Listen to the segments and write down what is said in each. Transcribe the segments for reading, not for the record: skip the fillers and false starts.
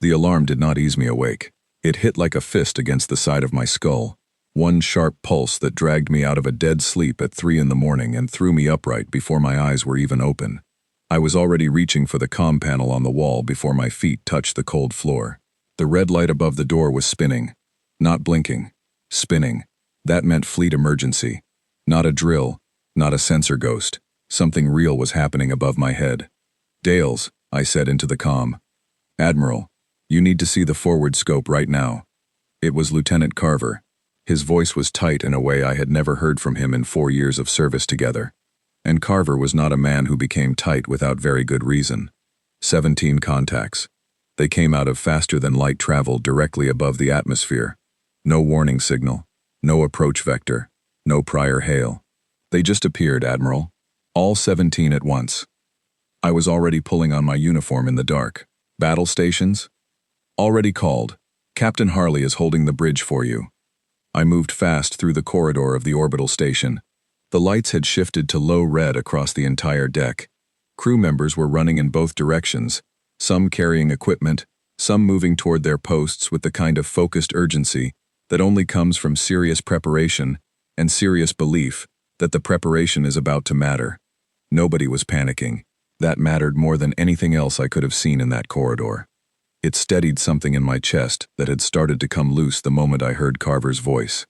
The alarm did not ease me awake. It hit like a fist against the side of my skull. One sharp pulse that dragged me out of a dead sleep at 3 in the morning and threw me upright before my eyes were even open. I was already reaching for the comm panel on the wall before my feet touched the cold floor. The red light above the door was spinning. Not blinking. Spinning. That meant fleet emergency. Not a drill. Not a sensor ghost. Something real was happening above my head. "Dales," I said into the comm. "Admiral, you need to see the forward scope right now." It was Lieutenant Carver. His voice was tight in a way I had never heard from him in 4 years of service together. And Carver was not a man who became tight without very good reason. 17 contacts. They came out of faster-than-light travel directly above the atmosphere. No warning signal. No approach vector. No prior hail. They just appeared, Admiral. All 17 at once. I was already pulling on my uniform in the dark. "Battle stations?" "Already called. Captain Harley is holding the bridge for you." I moved fast through the corridor of the orbital station. The lights had shifted to low red across the entire deck. Crew members were running in both directions, some carrying equipment, some moving toward their posts with the kind of focused urgency that only comes from serious preparation and serious belief that the preparation is about to matter. Nobody was panicking. That mattered more than anything else I could have seen in that corridor. It steadied something in my chest that had started to come loose the moment I heard Carver's voice.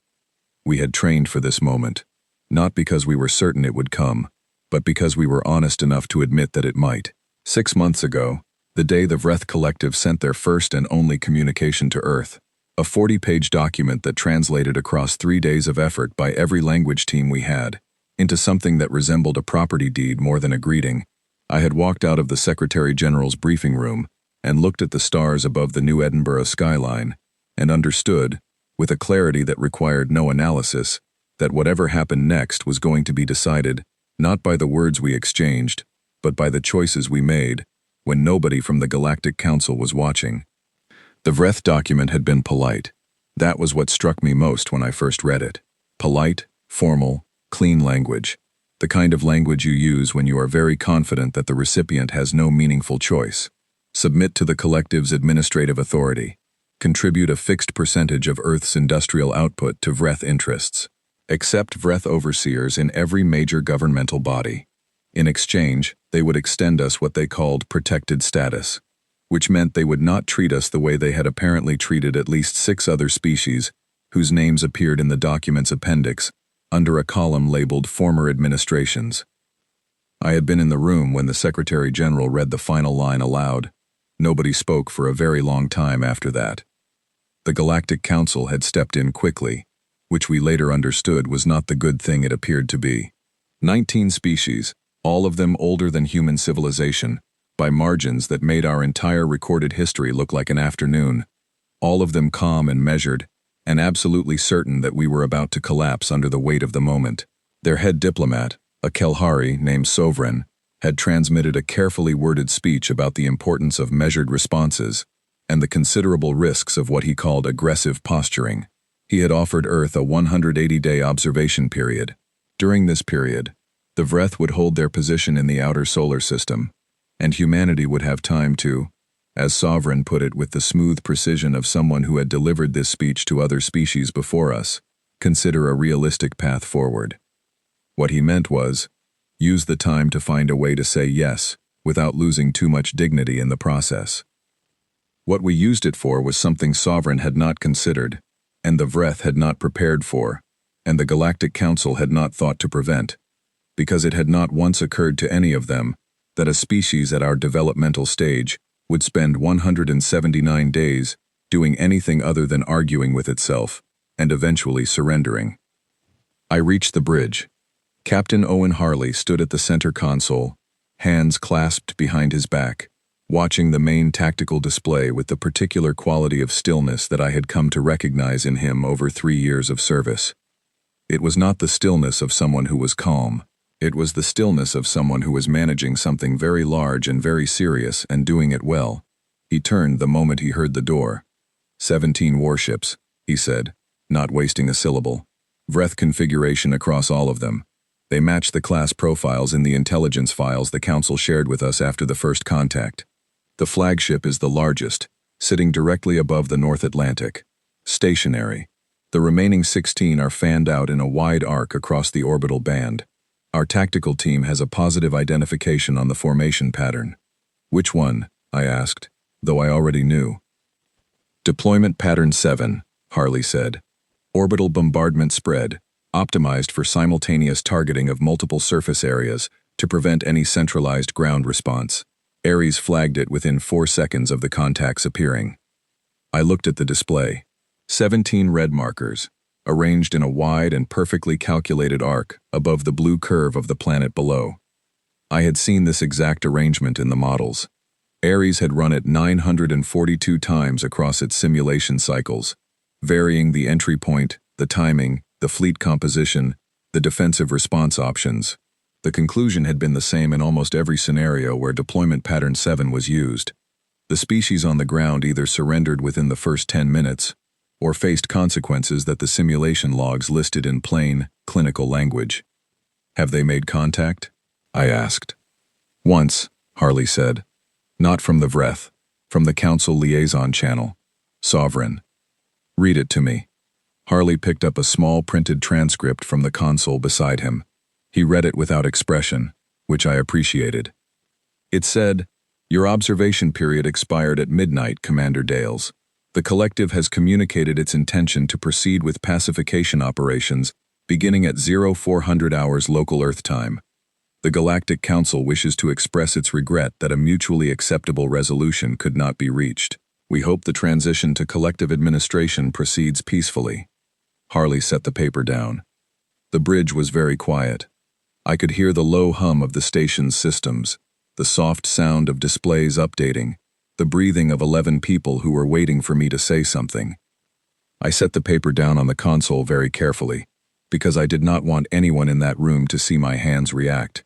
We had trained for this moment, not because we were certain it would come, but because we were honest enough to admit that it might. 6 months ago, the day the Vreth Collective sent their first and only communication to Earth, a 40-page document that translated across 3 days of effort by every language team we had, into something that resembled a property deed more than a greeting, I had walked out of the Secretary General's briefing room and looked at the stars above the New Edinburgh skyline, and understood, with a clarity that required no analysis, that whatever happened next was going to be decided not by the words we exchanged, but by the choices we made, when nobody from the Galactic Council was watching. The Vreth document had been polite. That was what struck me most when I first read it. Polite, formal, clean language. The kind of language you use when you are very confident that the recipient has no meaningful choice. Submit to the collective's administrative authority. Contribute a fixed percentage of Earth's industrial output to Vreth interests. Accept Vreth overseers in every major governmental body. In exchange, they would extend us what they called protected status, which meant they would not treat us the way they had apparently treated at least 6 other species, whose names appeared in the document's appendix, under a column labeled Former Administrations. I had been in the room when the Secretary General read the final line aloud. Nobody spoke for a very long time after that. The Galactic Council had stepped in quickly, which we later understood was not the good thing it appeared to be. 19 species, all of them older than human civilization, by margins that made our entire recorded history look like an afternoon. All of them calm and measured, and absolutely certain that we were about to collapse under the weight of the moment. Their head diplomat, a Kelhari named Sovereign, had transmitted a carefully worded speech about the importance of measured responses and the considerable risks of what he called aggressive posturing. He had offered Earth a 180-day observation period. During this period, the Vreth would hold their position in the outer solar system, and humanity would have time to, as Sovereign put it with the smooth precision of someone who had delivered this speech to other species before us, consider a realistic path forward. What he meant was, use the time to find a way to say yes, without losing too much dignity in the process. What we used it for was something Sovereign had not considered, and the Vreth had not prepared for, and the Galactic Council had not thought to prevent, because it had not once occurred to any of them that a species at our developmental stage would spend 179 days doing anything other than arguing with itself, and eventually surrendering. I reached the bridge. Captain Owen Harley stood at the center console, hands clasped behind his back, watching the main tactical display with the particular quality of stillness that I had come to recognize in him over 3 years of service. It was not the stillness of someone who was calm. It was the stillness of someone who was managing something very large and very serious and doing it well. He turned the moment he heard the door. 17 warships, he said, not wasting a syllable. Vreth configuration across all of them. They match the class profiles in the intelligence files the Council shared with us after the first contact. The flagship is the largest, sitting directly above the North Atlantic. Stationary. The remaining 16 are fanned out in a wide arc across the orbital band. Our tactical team has a positive identification on the formation pattern. Which one? I asked, though I already knew. Deployment Pattern 7, Harley said. Orbital bombardment spread, optimized for simultaneous targeting of multiple surface areas to prevent any centralized ground response. Ares flagged it within 4 seconds of the contacts appearing. I looked at the display. 17 red markers, arranged in a wide and perfectly calculated arc above the blue curve of the planet below. I had seen this exact arrangement in the models. Ares had run it 942 times across its simulation cycles, varying the entry point, the timing, the fleet composition, the defensive response options. The conclusion had been the same in almost every scenario where Deployment Pattern 7 was used. The species on the ground either surrendered within the first 10 minutes, or faced consequences that the simulation logs listed in plain, clinical language. Have they made contact? I asked. Once, Harley said. Not from the Vreth, from the Council Liaison Channel. Sovereign. Read it to me. Harley picked up a small printed transcript from the console beside him. He read it without expression, which I appreciated. It said, "Your observation period expired at midnight, Commander Dales. The collective has communicated its intention to proceed with pacification operations beginning at 0400 hours local Earth time. The Galactic Council wishes to express its regret that a mutually acceptable resolution could not be reached. We hope the transition to collective administration proceeds peacefully." Harley set the paper down. The bridge was very quiet. I could hear the low hum of the station's systems, the soft sound of displays updating, the breathing of 11 people who were waiting for me to say something. I set the paper down on the console very carefully, because I did not want anyone in that room to see my hands react.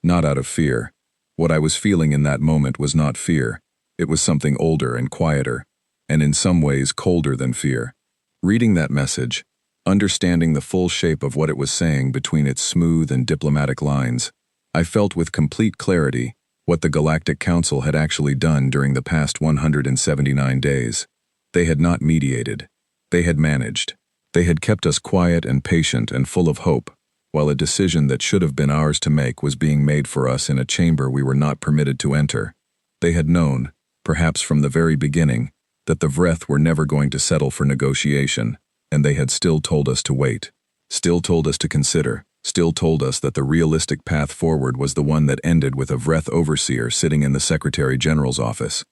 Not out of fear. What I was feeling in that moment was not fear. It was something older and quieter, and in some ways colder than fear. Reading that message, understanding the full shape of what it was saying between its smooth and diplomatic lines, I felt with complete clarity what the Galactic Council had actually done during the past 179 days. They had not mediated. They had managed. They had kept us quiet and patient and full of hope, while a decision that should have been ours to make was being made for us in a chamber we were not permitted to enter. They had known, perhaps from the very beginning, that the Vreth were never going to settle for negotiation, and they had still told us to wait, still told us to consider, still told us that the realistic path forward was the one that ended with a Vreth overseer sitting in the Secretary General's office.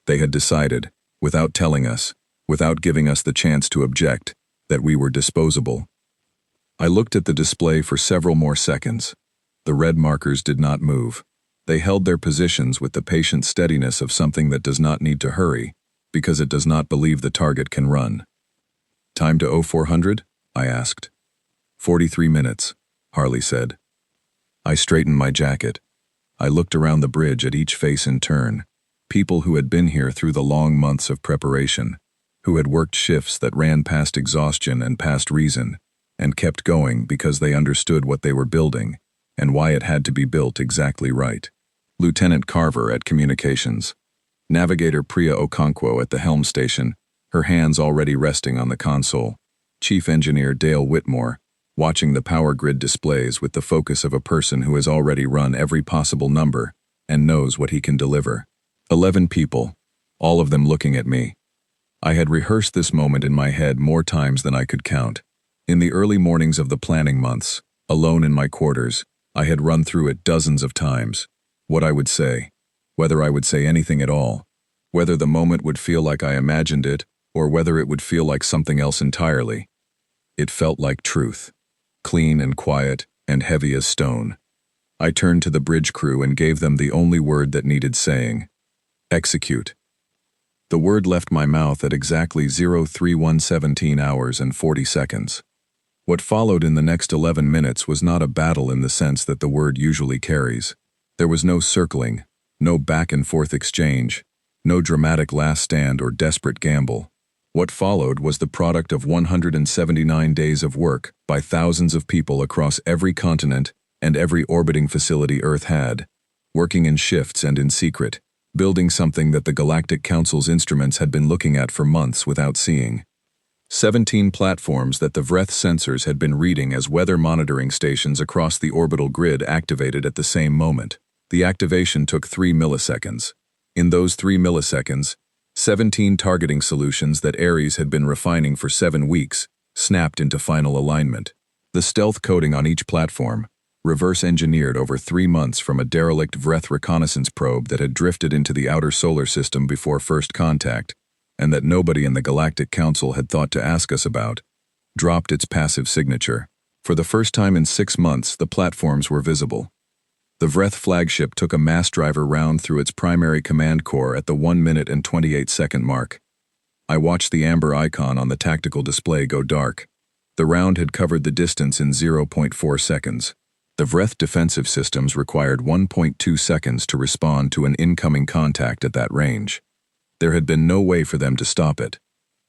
They had decided, without telling us, without giving us the chance to object, that we were disposable. I looked at the display for several more seconds. The red markers did not move. They held their positions with the patient steadiness of something that does not need to hurry, because it does not believe the target can run. Time to 0400? I asked. 43 minutes, Harley said. I straightened my jacket. I looked around the bridge at each face in turn, people who had been here through the long months of preparation, who had worked shifts that ran past exhaustion and past reason, and kept going because they understood what they were building and why it had to be built exactly right. Lieutenant Carver at Communications. Navigator Priya Okonkwo at the helm station, her hands already resting on the console. Chief Engineer Dale Whitmore, watching the power grid displays with the focus of a person who has already run every possible number and knows what he can deliver. 11 people, all of them looking at me. I had rehearsed this moment in my head more times than I could count. In the early mornings of the planning months, alone in my quarters, I had run through it dozens of times. What I would say, whether I would say anything at all, whether the moment would feel like I imagined it, or whether it would feel like something else entirely. It felt like truth, clean and quiet and heavy as stone. I turned to the bridge crew and gave them the only word that needed saying: execute. The word left my mouth at exactly 03117 hours and 40 seconds. What followed in the next 11 minutes was not a battle in the sense that the word usually carries. There was no circling, no back-and-forth exchange, no dramatic last stand or desperate gamble. What followed was the product of 179 days of work by thousands of people across every continent and every orbiting facility Earth had, working in shifts and in secret, building something that the Galactic Council's instruments had been looking at for months without seeing. 17 platforms that the Vreth sensors had been reading as weather monitoring stations across the orbital grid activated at the same moment. The activation took 3 milliseconds. In those 3 milliseconds, 17 targeting solutions that Ares had been refining for 7 weeks snapped into final alignment. The stealth coding on each platform, reverse-engineered over 3 months from a derelict Vreth reconnaissance probe that had drifted into the outer solar system before first contact, and that nobody in the Galactic Council had thought to ask us about, dropped its passive signature. For the first time in 6 months, the platforms were visible. The Vreth flagship took a mass driver round through its primary command core at the 1 minute and 28-second mark. I watched the amber icon on the tactical display go dark. The round had covered the distance in 0.4 seconds. The Vreth defensive systems required 1.2 seconds to respond to an incoming contact at that range. There had been no way for them to stop it.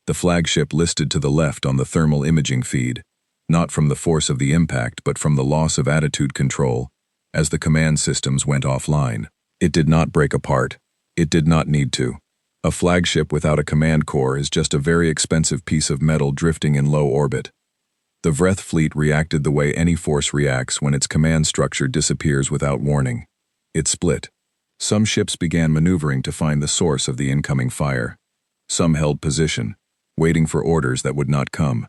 The flagship listed to the left on the thermal imaging feed, not from the force of the impact but from the loss of attitude control, as the command systems went offline. It did not break apart. It did not need to. A flagship without a command core is just a very expensive piece of metal drifting in low orbit. The Vreth fleet reacted the way any force reacts when its command structure disappears without warning. It split. Some ships began maneuvering to find the source of the incoming fire. Some held position, waiting for orders that would not come.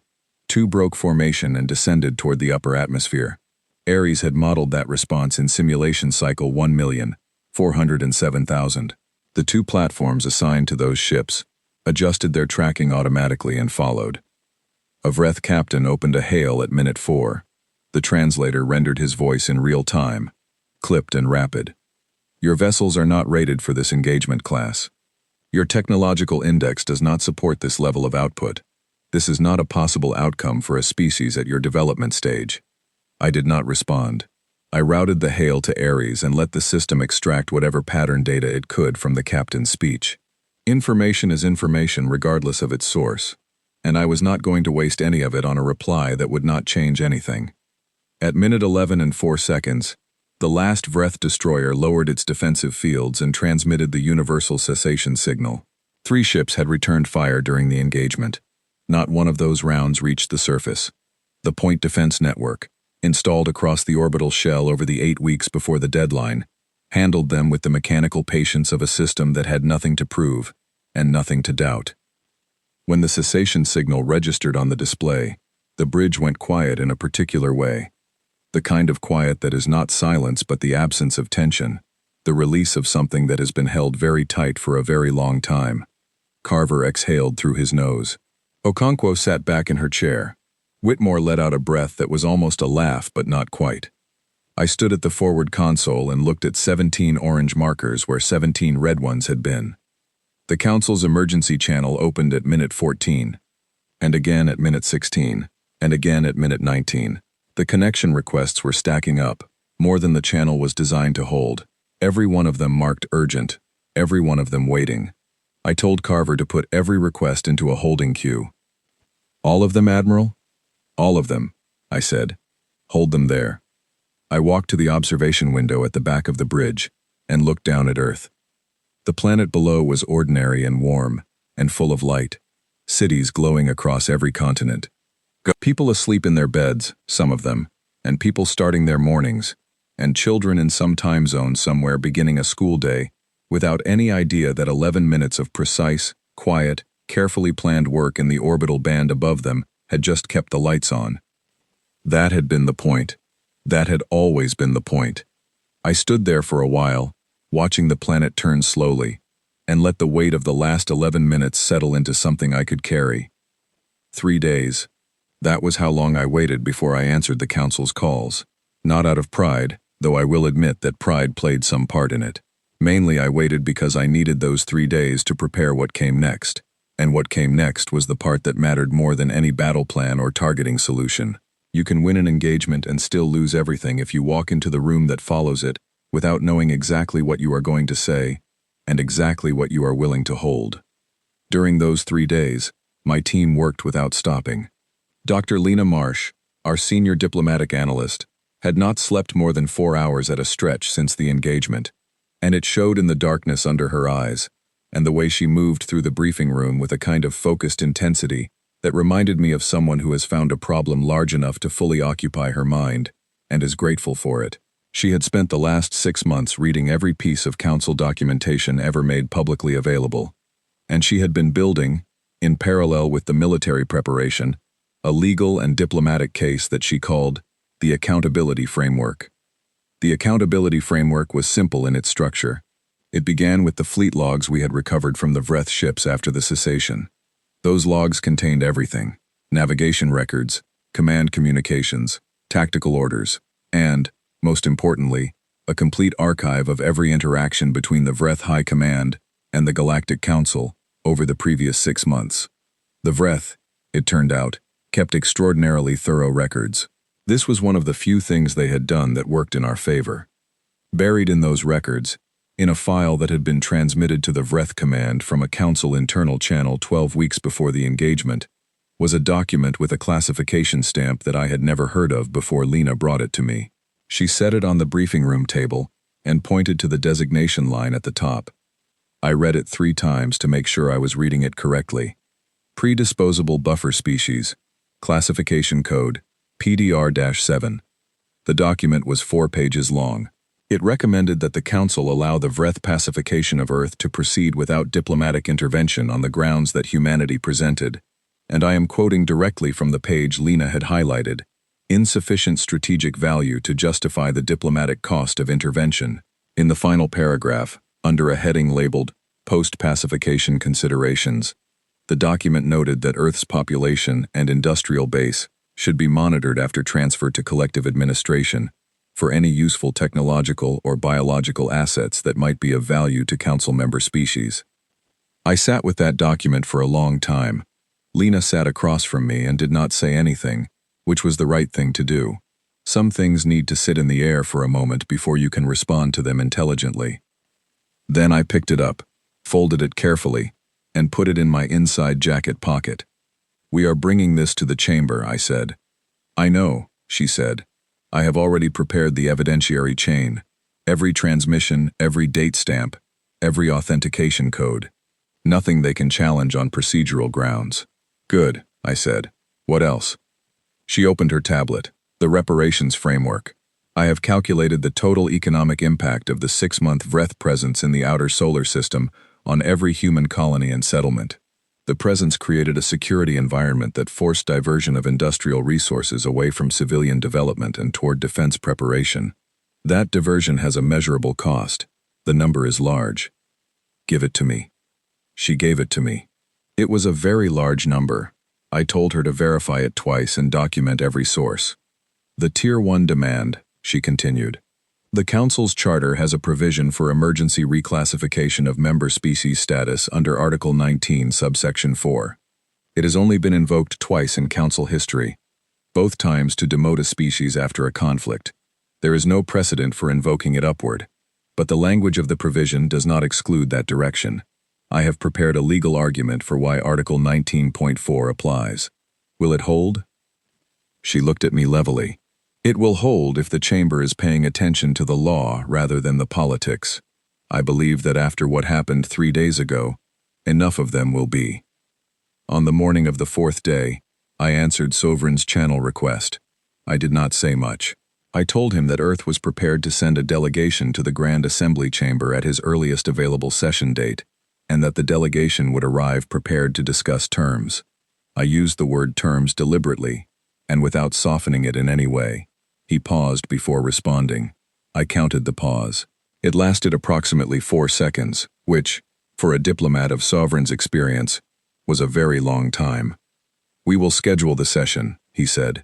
2 broke formation and descended toward the upper atmosphere. Ares had modeled that response in simulation cycle 1,407,000. The 2 platforms assigned to those ships adjusted their tracking automatically and followed. A Vreth captain opened a hail at minute 4. The translator rendered his voice in real time, clipped and rapid. Your vessels are not rated for this engagement class. Your technological index does not support this level of output. This is not a possible outcome for a species at your development stage. I did not respond. I routed the hail to Ares and let the system extract whatever pattern data it could from the captain's speech. Information is information regardless of its source, and I was not going to waste any of it on a reply that would not change anything. At minute 11 and 4 seconds, the last Vreth destroyer lowered its defensive fields and transmitted the universal cessation signal. 3 ships had returned fire during the engagement. Not one of those rounds reached the surface. The point defense network, installed across the orbital shell over the 8 weeks before the deadline, handled them with the mechanical patience of a system that had nothing to prove and nothing to doubt. When the cessation signal registered on the display, the bridge went quiet in a particular way. The kind of quiet that is not silence but the absence of tension, the release of something that has been held very tight for a very long time. Carver exhaled through his nose. Okonkwo sat back in her chair. Whitmore let out a breath that was almost a laugh but not quite. I stood at the forward console and looked at 17 orange markers where 17 red ones had been. The Council's emergency channel opened at minute 14, and again at minute 16, and again at minute 19. The connection requests were stacking up, more than the channel was designed to hold. Every one of them marked urgent, every one of them waiting. I told Carver to put every request into a holding queue. All of them, Admiral? All of them, I said. Hold them there. I walked to the observation window at the back of the bridge and looked down at Earth. The planet below was ordinary and warm and full of light, cities glowing across every continent. People asleep in their beds, some of them, and people starting their mornings, and children in some time zone somewhere beginning a school day without any idea that 11 minutes of precise, quiet, carefully planned work in the orbital band above them had just kept the lights on. That had been the point. That had always been the point. I stood there for a while, watching the planet turn slowly, and let the weight of the last 11 minutes settle into something I could carry. 3 days. That was how long I waited before I answered the Council's calls. Not out of pride, though I will admit that pride played some part in it. Mainly I waited because I needed those 3 days to prepare what came next. And what came next was the part that mattered more than any battle plan or targeting solution. You can win an engagement and still lose everything if you walk into the room that follows it without knowing exactly what you are going to say and exactly what you are willing to hold. During those 3 days, my team worked without stopping. Dr. Lena Marsh, our senior diplomatic analyst, had not slept more than 4 hours at a stretch since the engagement. and it showed in the darkness under her eyes, and the way she moved through the briefing room with a kind of focused intensity that reminded me of someone who has found a problem large enough to fully occupy her mind, and is grateful for it. She had spent the last 6 months reading every piece of council documentation ever made publicly available, and she had been building, in parallel with the military preparation, a legal and diplomatic case that she called the Accountability Framework. The Accountability Framework was simple in its structure. It began with the fleet logs we had recovered from the Vreth ships after the cessation. Those logs contained everything: navigation records, command communications, tactical orders, and, most importantly, a complete archive of every interaction between the Vreth High Command and the Galactic Council over the previous 6 months. The Vreth, it turned out, kept extraordinarily thorough records. This was one of the few things they had done that worked in our favor. Buried in those records, in a file that had been transmitted to the Vreth Command from a Council internal channel 12 weeks before the engagement, was a document with a classification stamp that I had never heard of before Lena brought it to me. She set it on the briefing room table and pointed to the designation line at the top. I read it 3 times to make sure I was reading it correctly. Predisposable Buffer Species, Classification Code, PDR-7. The document was 4 pages long. It recommended that the Council allow the Vreth pacification of Earth to proceed without diplomatic intervention on the grounds that humanity presented, and I am quoting directly from the page Lena had highlighted, insufficient strategic value to justify the diplomatic cost of intervention. In the final paragraph, under a heading labeled Post-Pacification Considerations, the document noted that Earth's population and industrial base should be monitored after transfer to collective administration for any useful technological or biological assets that might be of value to Council member species. I sat with that document for a long time. Lena sat across from me and did not say anything, which was the right thing to do. Some things need to sit in the air for a moment before you can respond to them intelligently. Then I picked it up, folded it carefully, and put it in my inside jacket pocket. "We are bringing this to the chamber," I said. "I know," she said. "I have already prepared the evidentiary chain, every transmission, every date stamp, every authentication code. Nothing they can challenge on procedural grounds." "Good," I said. "What else?" She opened her tablet. "The reparations framework. I have calculated the total economic impact of the 6-month Vreth presence in the outer solar system on every human colony and settlement. The presence created a security environment that forced diversion of industrial resources away from civilian development and toward defense preparation. That diversion has a measurable cost. The number is large. Give it to me." She gave it to me. It was a very large number. I told her to verify it twice and document every source. "The Tier 1 demand," she continued. "The Council's charter has a provision for emergency reclassification of member species status under Article 19, subsection 4. It has only been invoked twice in Council history, both times to demote a species after a conflict. There is no precedent for invoking it upward, but the language of the provision does not exclude that direction. I have prepared a legal argument for why Article 19.4 applies. Will it hold?" She looked at me levelly. "It will hold if the chamber is paying attention to the law rather than the politics. I believe that after what happened 3 days ago, enough of them will be." On the morning of the 4th day, I answered Sovereign's channel request. I did not say much. I told him that Earth was prepared to send a delegation to the Grand Assembly Chamber at his earliest available session date, and that the delegation would arrive prepared to discuss terms. I used the word terms deliberately, and without softening it in any way. He paused before responding. I counted the pause. It lasted approximately 4 seconds, which, for a diplomat of Sovereign's experience, was a very long time. "We will schedule the session," he said.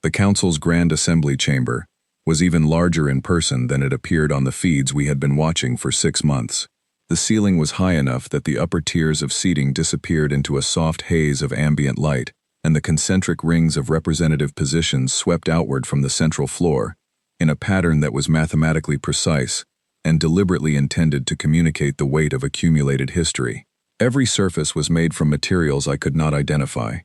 The Council's Grand Assembly Chamber was even larger in person than it appeared on the feeds we had been watching for 6 months. The ceiling was high enough that the upper tiers of seating disappeared into a soft haze of ambient light, and the concentric rings of representative positions swept outward from the central floor, in a pattern that was mathematically precise and deliberately intended to communicate the weight of accumulated history. Every surface was made from materials I could not identify.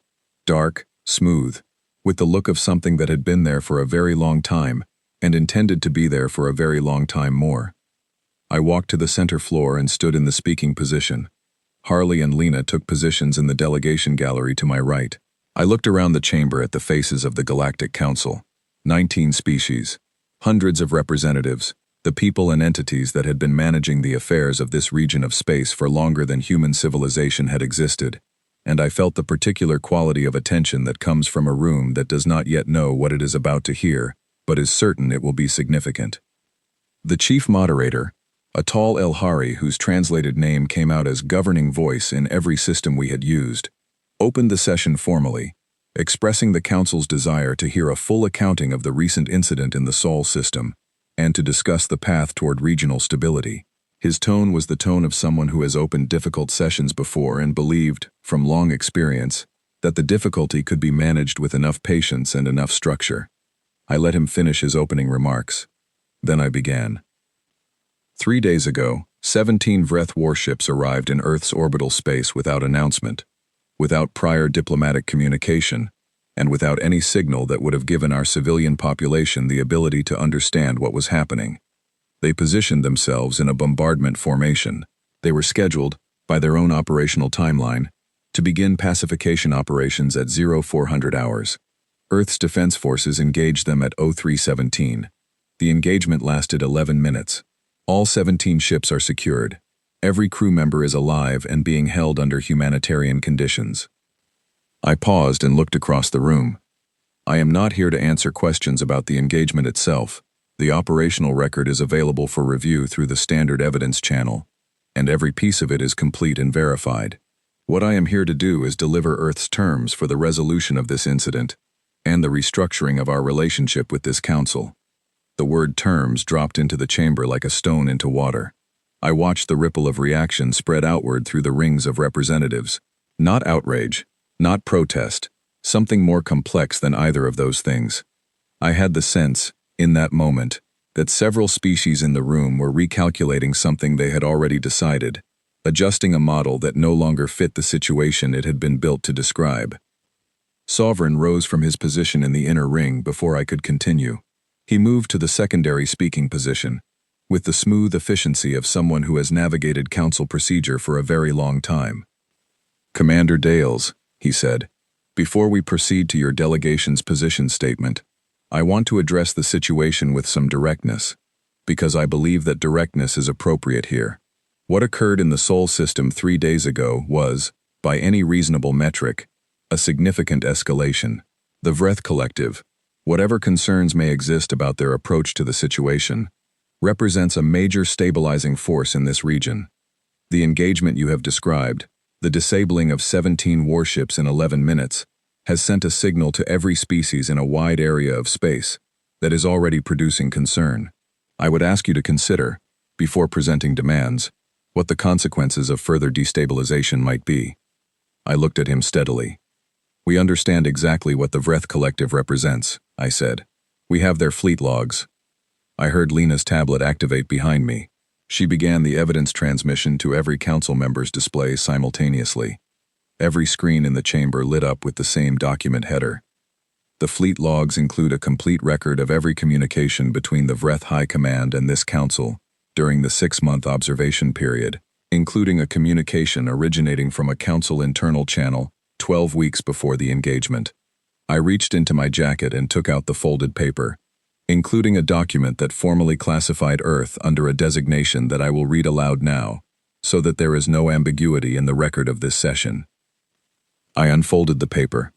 Dark, smooth, with the look of something that had been there for a very long time and intended to be there for a very long time more. I walked to the center floor and stood in the speaking position. Harley and Lena took positions in the delegation gallery to my right. I looked around the chamber at the faces of the Galactic Council. 19 species. Hundreds of representatives, the people and entities that had been managing the affairs of this region of space for longer than human civilization had existed, and I felt the particular quality of attention that comes from a room that does not yet know what it is about to hear, but is certain it will be significant. The chief moderator, a tall Elhari whose translated name came out as governing voice in every system we had used, opened the session formally, expressing the Council's desire to hear a full accounting of the recent incident in the Sol system, and to discuss the path toward regional stability. His tone was the tone of someone who has opened difficult sessions before and believed, from long experience, that the difficulty could be managed with enough patience and enough structure. I let him finish his opening remarks. Then I began. 3 days ago, 17 Vreth warships arrived in Earth's orbital space without announcement, without prior diplomatic communication, and without any signal that would have given our civilian population the ability to understand what was happening. They positioned themselves in a bombardment formation. They were scheduled, by their own operational timeline, to begin pacification operations at 0400 hours. Earth's defense forces engaged them at 0317. The engagement lasted 11 minutes. All 17 ships are secured. Every crew member is alive and being held under humanitarian conditions. I paused and looked across the room. I am not here to answer questions about the engagement itself. The operational record is available for review through the standard evidence channel, and every piece of it is complete and verified. What I am here to do is deliver Earth's terms for the resolution of this incident and the restructuring of our relationship with this council. The word terms dropped into the chamber like a stone into water. I watched the ripple of reaction spread outward through the rings of representatives. Not outrage, not protest, something more complex than either of those things. I had the sense, in that moment, that several species in the room were recalculating something they had already decided, adjusting a model that no longer fit the situation it had been built to describe. Sovereign rose from his position in the inner ring before I could continue. He moved to the secondary speaking position, with the smooth efficiency of someone who has navigated council procedure for a very long time. "Commander Dales," he said, "before we proceed to your delegation's position statement, I want to address the situation with some directness, because I believe that directness is appropriate here. What occurred in the Sol system 3 days ago was, by any reasonable metric, a significant escalation. The Vreth Collective, whatever concerns may exist about their approach to the situation, represents a major stabilizing force in this region. The engagement you have described, the disabling of 17 warships in 11 minutes, has sent a signal to every species in a wide area of space that is already producing concern. I would ask you to consider, before presenting demands, what the consequences of further destabilization might be." I looked at him steadily. "We understand exactly what the Vreth Collective represents," I said. "We have their fleet logs." I heard Lena's tablet activate behind me. She began the evidence transmission to every council member's display simultaneously. Every screen in the chamber lit up with the same document header. The fleet logs include a complete record of every communication between the Vreth High Command and this council during the 6-month observation period, including a communication originating from a council internal channel 12 weeks before the engagement. I reached into my jacket and took out the folded paper, including a document that formally classified Earth under a designation that I will read aloud now, so that there is no ambiguity in the record of this session. I unfolded the paper.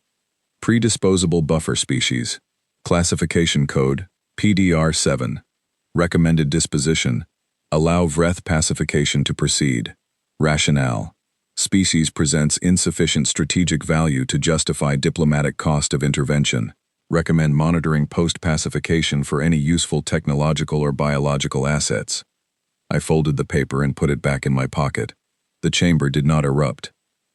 Predisposable Buffer Species. Classification Code, PDR-7. Recommended Disposition. Allow Vreth pacification to proceed. Rationale. Species presents insufficient strategic value to justify diplomatic cost of intervention. Recommend monitoring post-pacification for any useful technological or biological assets. I folded the paper and put it back in my pocket. The chamber did not erupt.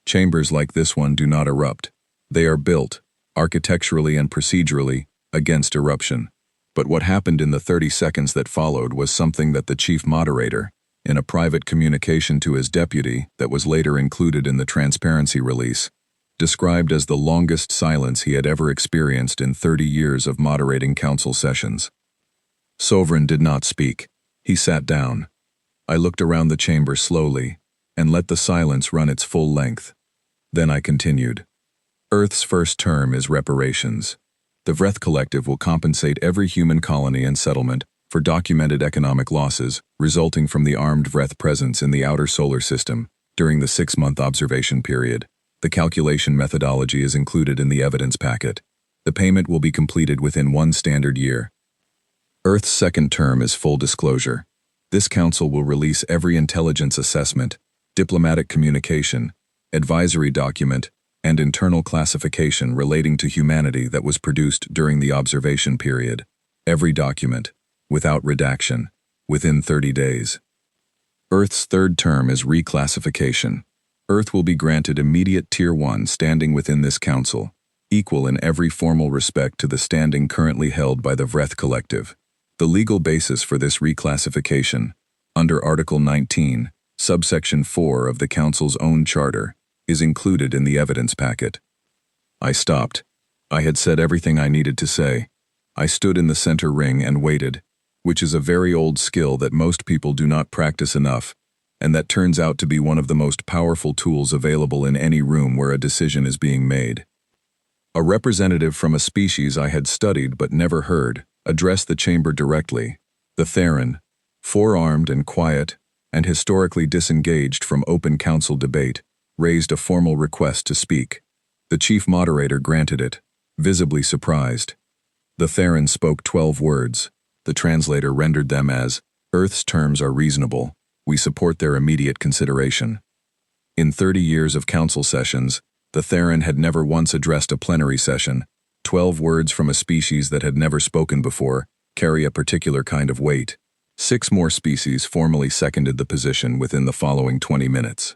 Chambers like this one do not erupt. They are built, architecturally and procedurally, against eruption. But what happened in the 30 seconds that followed was something that the chief moderator, in a private communication to his deputy that was later included in the transparency release, described as the longest silence he had ever experienced in 30 years of moderating council sessions. Sovereign did not speak. He sat down. I looked around the chamber slowly and let the silence run its full length. Then I continued. Earth's first term is reparations. The Vreth Collective will compensate every human colony and settlement for documented economic losses resulting from the armed Vreth presence in the outer solar system during the 6-month observation period. The calculation methodology is included in the evidence packet. The payment will be completed within 1 standard year. Earth's second term is full disclosure. This council will release every intelligence assessment, diplomatic communication, advisory document, and internal classification relating to humanity that was produced during the observation period. Every document, without redaction, within 30 days. Earth's third term is reclassification. Earth will be granted immediate Tier 1 standing within this council, equal in every formal respect to the standing currently held by the Vreth Collective. The legal basis for this reclassification, under Article 19, subsection 4 of the Council's own charter, is included in the evidence packet. I stopped. I had said everything I needed to say. I stood in the center ring and waited, which is a very old skill that most people do not practice enough, and that turns out to be one of the most powerful tools available in any room where a decision is being made. A representative from a species I had studied but never heard addressed the chamber directly. The Theron, four-armed and quiet, and historically disengaged from open council debate, raised a formal request to speak. The chief moderator granted it, visibly surprised. The Theron spoke 12 words. The translator rendered them as, Earth's terms are reasonable. We support their immediate consideration. In 30 years of council sessions, the Theron had never once addressed a plenary session. 12 words from a species that had never spoken before carry a particular kind of weight. 6 more species formally seconded the position within the following 20 minutes.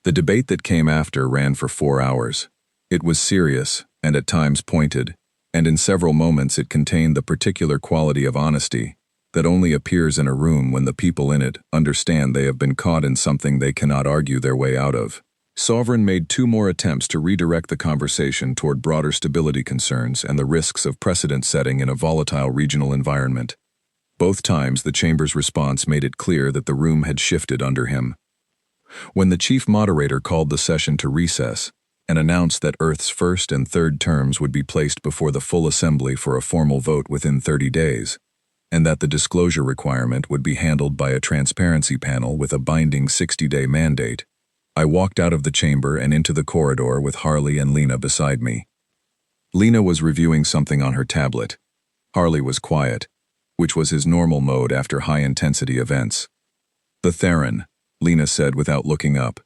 The debate that came after ran for 4 hours. It was serious, and at times pointed, and in several moments it contained the particular quality of honesty that only appears in a room when the people in it understand they have been caught in something they cannot argue their way out of. Sovereign made 2 more attempts to redirect the conversation toward broader stability concerns and the risks of precedent setting in a volatile regional environment. Both times the chamber's response made it clear that the room had shifted under him. When the chief moderator called the session to recess and announced that Earth's first and third terms would be placed before the full assembly for a formal vote within 30 days, and that the disclosure requirement would be handled by a transparency panel with a binding 60-day mandate, I walked out of the chamber and into the corridor with Harley and Lena beside me. Lena was reviewing something on her tablet. Harley was quiet, which was his normal mode after high-intensity events. The Theron, Lena said without looking up.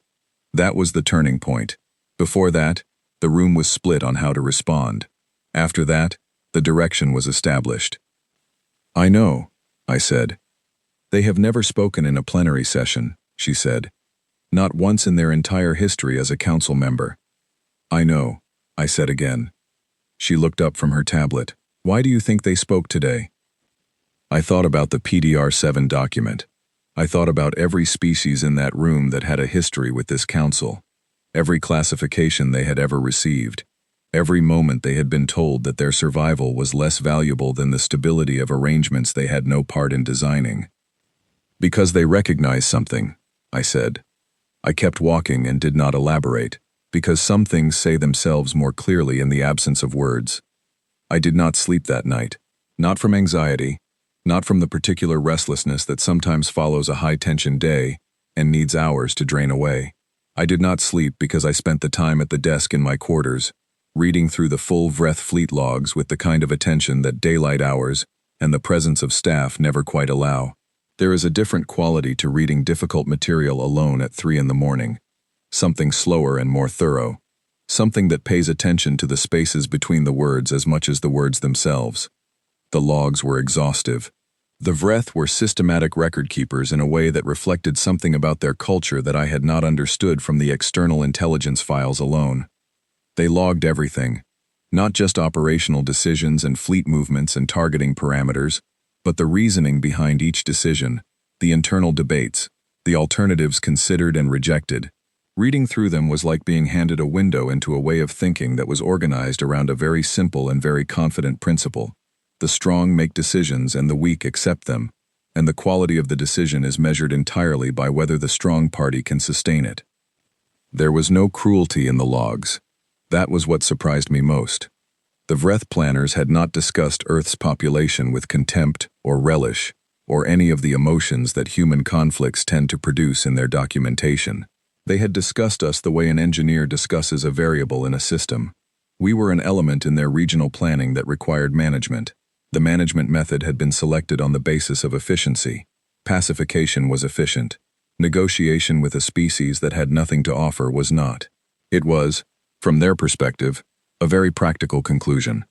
That was the turning point. Before that, the room was split on how to respond. After that, the direction was established. I know, I said. They have never spoken in a plenary session, she said. Not once in their entire history as a council member. I know, I said again. She looked up from her tablet. Why do you think they spoke today? I thought about the PDR-7 document. I thought about every species in that room that had a history with this council, every classification they had ever received, every moment they had been told that their survival was less valuable than the stability of arrangements they had no part in designing. Because they recognize something, I said. I kept walking and did not elaborate, because some things say themselves more clearly in the absence of words. I did not sleep that night, not from anxiety, not from the particular restlessness that sometimes follows a high-tension day and needs hours to drain away. I did not sleep because I spent the time at the desk in my quarters, reading through the full Vreth fleet logs with the kind of attention that daylight hours and the presence of staff never quite allow. There is a different quality to reading difficult material alone at 3 in the morning, something slower and more thorough, something that pays attention to the spaces between the words as much as the words themselves. The logs were exhaustive. The Vreth were systematic record keepers in a way that reflected something about their culture that I had not understood from the external intelligence files alone. They logged everything, not just operational decisions and fleet movements and targeting parameters, but the reasoning behind each decision, the internal debates, the alternatives considered and rejected. Reading through them was like being handed a window into a way of thinking that was organized around a very simple and very confident principle. The strong make decisions and the weak accept them. and the quality of the decision is measured entirely by whether the strong party can sustain it. There was no cruelty in the logs. That was what surprised me most. The Vreth planners had not discussed Earth's population with contempt or relish, or any of the emotions that human conflicts tend to produce in their documentation. They had discussed us the way an engineer discusses a variable in a system. We were an element in their regional planning that required management. The management method had been selected on the basis of efficiency. Pacification was efficient. Negotiation with a species that had nothing to offer was not. It was, from their perspective, a very practical conclusion.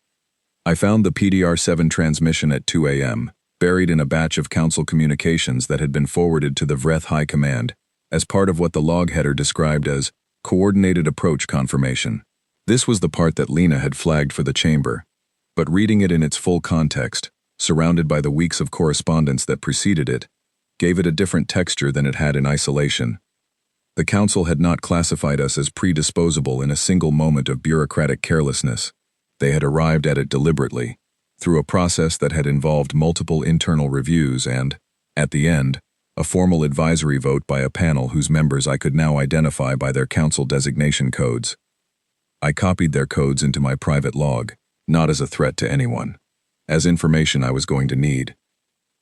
I found the PDR-7 transmission at 2 a.m., buried in a batch of council communications that had been forwarded to the Vreth High Command, as part of what the log header described as coordinated approach confirmation. This was the part that Lena had flagged for the chamber, but reading it in its full context, surrounded by the weeks of correspondence that preceded it, gave it a different texture than it had in isolation. The council had not classified us as predisposable in a single moment of bureaucratic carelessness. They had arrived at it deliberately, through a process that had involved multiple internal reviews and, at the end, a formal advisory vote by a panel whose members I could now identify by their council designation codes. I copied their codes into my private log, not as a threat to anyone, as information I was going to need.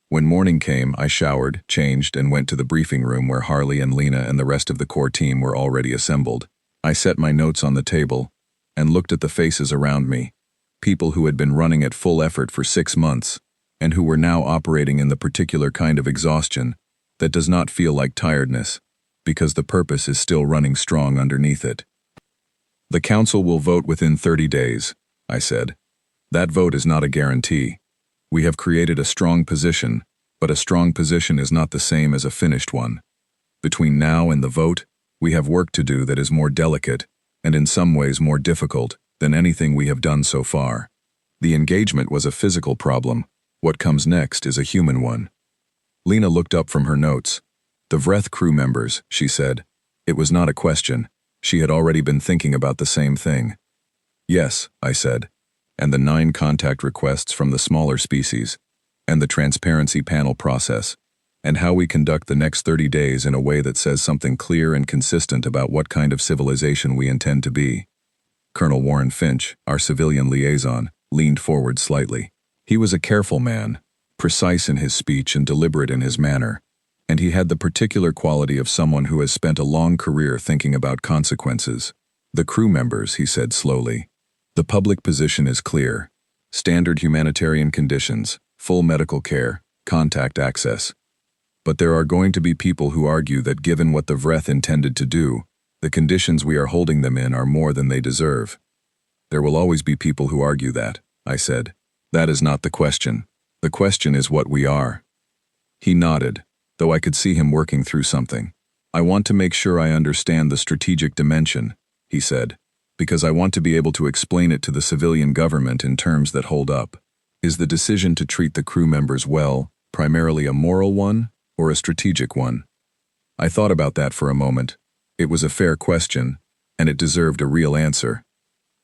When morning came, I showered, changed, and went to the briefing room where Harley and Lena and the rest of the core team were already assembled. I set my notes on the table and looked at the faces around me, people who had been running at full effort for 6 months and who were now operating in the particular kind of exhaustion that does not feel like tiredness, because the purpose is still running strong underneath it. The council will vote within 30 days, I said. That vote is not a guarantee. We have created a strong position, but a strong position is not the same as a finished one. Between now and the vote, we have work to do that is more delicate, and in some ways more difficult, than anything we have done so far. The engagement was a physical problem. What comes next is a human one. Lena looked up from her notes. The Vreth crew members, she said. It was not a question. She had already been thinking about the same thing. Yes, I said. And the 9 contact requests from the smaller species, and the transparency panel process, and how we conduct the next 30 days in a way that says something clear and consistent about what kind of civilization we intend to be. Colonel Warren Finch, our civilian liaison, leaned forward slightly. He was a careful man, precise in his speech and deliberate in his manner, and he had the particular quality of someone who has spent a long career thinking about consequences. The crew members, he said slowly. The public position is clear. Standard humanitarian conditions, full medical care, contact access. But there are going to be people who argue that given what the Vreth intended to do, the conditions we are holding them in are more than they deserve. There will always be people who argue that, I said. That is not the question. The question is what we are. He nodded, though I could see him working through something. I want to make sure I understand the strategic dimension, he said, because I want to be able to explain it to the civilian government in terms that hold up. Is the decision to treat the crew members well primarily a moral one or a strategic one? I thought about that for a moment. It was a fair question, and it deserved a real answer.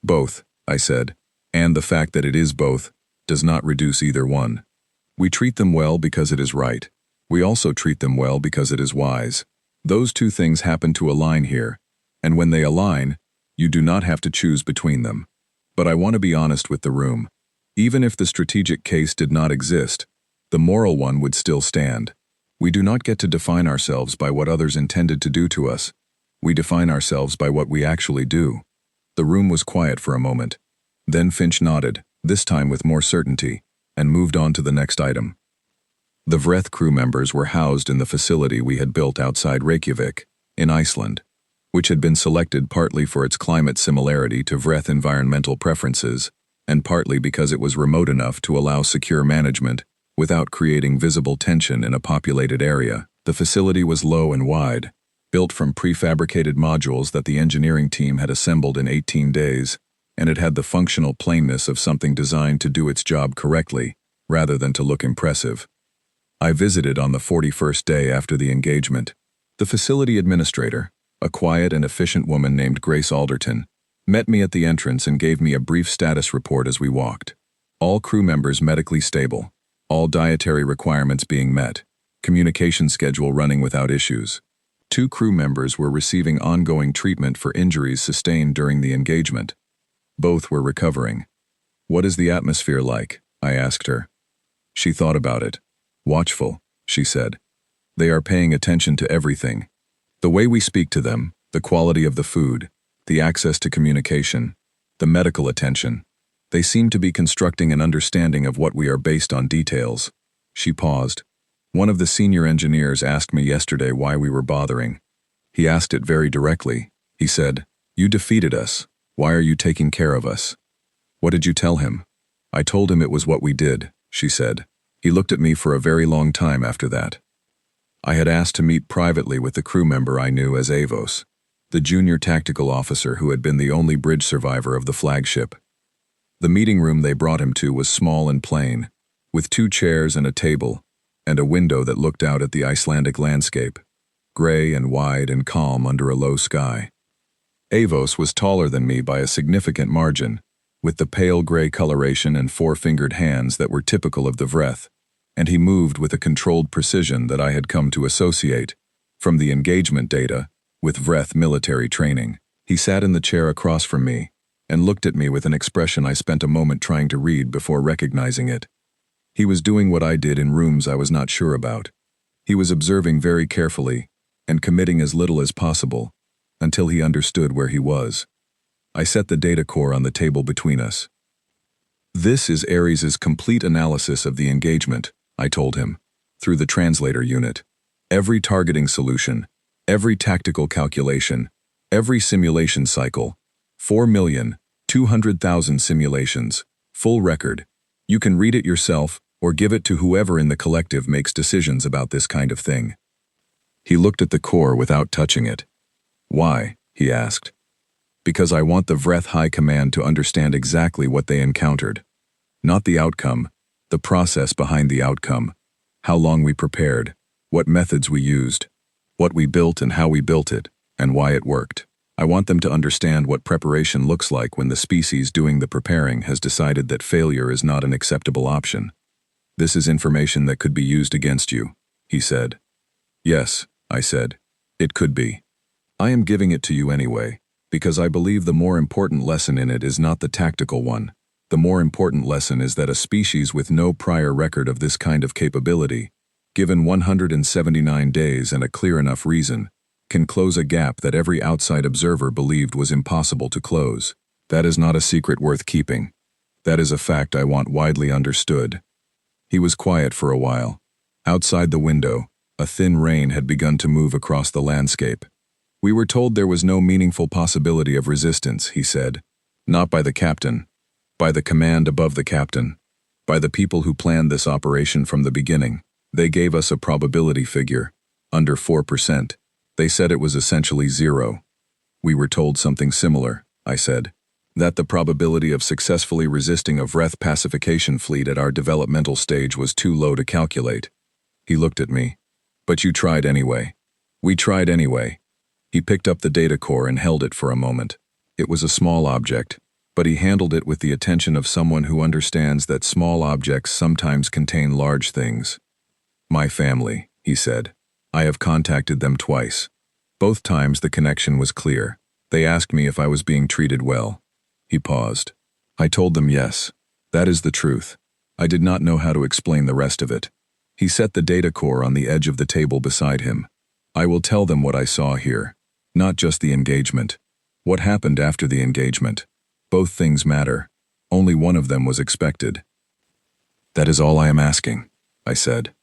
Both, I said, and the fact that it is both does not reduce either one. We treat them well because it is right. We also treat them well because it is wise. Those two things happen to align here, and when they align, you do not have to choose between them. But I want to be honest with the room. Even if the strategic case did not exist, the moral one would still stand. We do not get to define ourselves by what others intended to do to us. We define ourselves by what we actually do. The room was quiet for a moment. Then Finch nodded, this time with more certainty, and moved on to the next item. The Vreth crew members were housed in the facility we had built outside Reykjavik, in Iceland, which had been selected partly for its climate similarity to Vreth environmental preferences, and partly because it was remote enough to allow secure management without creating visible tension in a populated area. The facility was low and wide, built from prefabricated modules that the engineering team had assembled in 18 days, and it had the functional plainness of something designed to do its job correctly, rather than to look impressive. I visited on the 41st day after the engagement. The facility administrator, a quiet and efficient woman named Grace Alderton, met me at the entrance and gave me a brief status report as we walked. All crew members medically stable, all dietary requirements being met, Communication schedule running without issues. 2 crew members were receiving ongoing treatment for injuries sustained during the engagement. Both were recovering. What is the atmosphere like? I asked her. She thought about it. Watchful, she said. They are paying attention to everything. The way we speak to them, the quality of the food, the access to communication, the medical attention. They seem to be constructing an understanding of what we are based on details. She paused. One of the senior engineers asked me yesterday why we were bothering. He asked it very directly. He said, "You defeated us. Why are you taking care of us?" What did you tell him? I told him it was what we did, she said. He looked at me for a very long time after that. I had asked to meet privately with the crew member I knew as Avos, the junior tactical officer who had been the only bridge survivor of the flagship. The meeting room they brought him to was small and plain, with 2 chairs and a table, and a window that looked out at the Icelandic landscape, gray and wide and calm under a low sky. Avos was taller than me by a significant margin, with the pale gray coloration and 4-fingered hands that were typical of the Vreth, and he moved with a controlled precision that I had come to associate, from the engagement data, with Vreth military training. He sat in the chair across from me, and looked at me with an expression I spent a moment trying to read before recognizing it. He was doing what I did in rooms I was not sure about. He was observing very carefully, and committing as little as possible, until he understood where he was. I set the data core on the table between us. This is Ares's complete analysis of the engagement, I told him, through the translator unit. Every targeting solution, every tactical calculation, every simulation cycle, 4,200,000 simulations, full record. You can read it yourself or give it to whoever in the collective makes decisions about this kind of thing. He looked at the core without touching it. Why? He asked. Because I want the Vreth High Command to understand exactly what they encountered. Not the outcome, the process behind the outcome, how long we prepared, what methods we used, what we built and how we built it, and why it worked. I want them to understand what preparation looks like when the species doing the preparing has decided that failure is not an acceptable option. This is information that could be used against you, he said. Yes, I said. It could be. I am giving it to you anyway, because I believe the more important lesson in it is not the tactical one. The more important lesson is that a species with no prior record of this kind of capability, given 179 days and a clear enough reason, can close a gap that every outside observer believed was impossible to close. That is not a secret worth keeping. That is a fact I want widely understood. He was quiet for a while. Outside the window, a thin rain had begun to move across the landscape. We were told there was no meaningful possibility of resistance, he said. Not by the captain. By the command above the captain. By the people who planned this operation from the beginning. They gave us a probability figure, under 4%. They said it was essentially 0. We were told something similar, I said. That the probability of successfully resisting a Vreth pacification fleet at our developmental stage was too low to calculate. He looked at me. But you tried anyway. We tried anyway. He picked up the data core and held it for a moment. It was a small object, but he handled it with the attention of someone who understands that small objects sometimes contain large things. My family, he said. I have contacted them twice. Both times the connection was clear. They asked me if I was being treated well. He paused. I told them yes. That is the truth. I did not know how to explain the rest of it. He set the data core on the edge of the table beside him. I will tell them what I saw here. Not just the engagement. What happened after the engagement? Both things matter. Only one of them was expected. That is all I am asking, I said.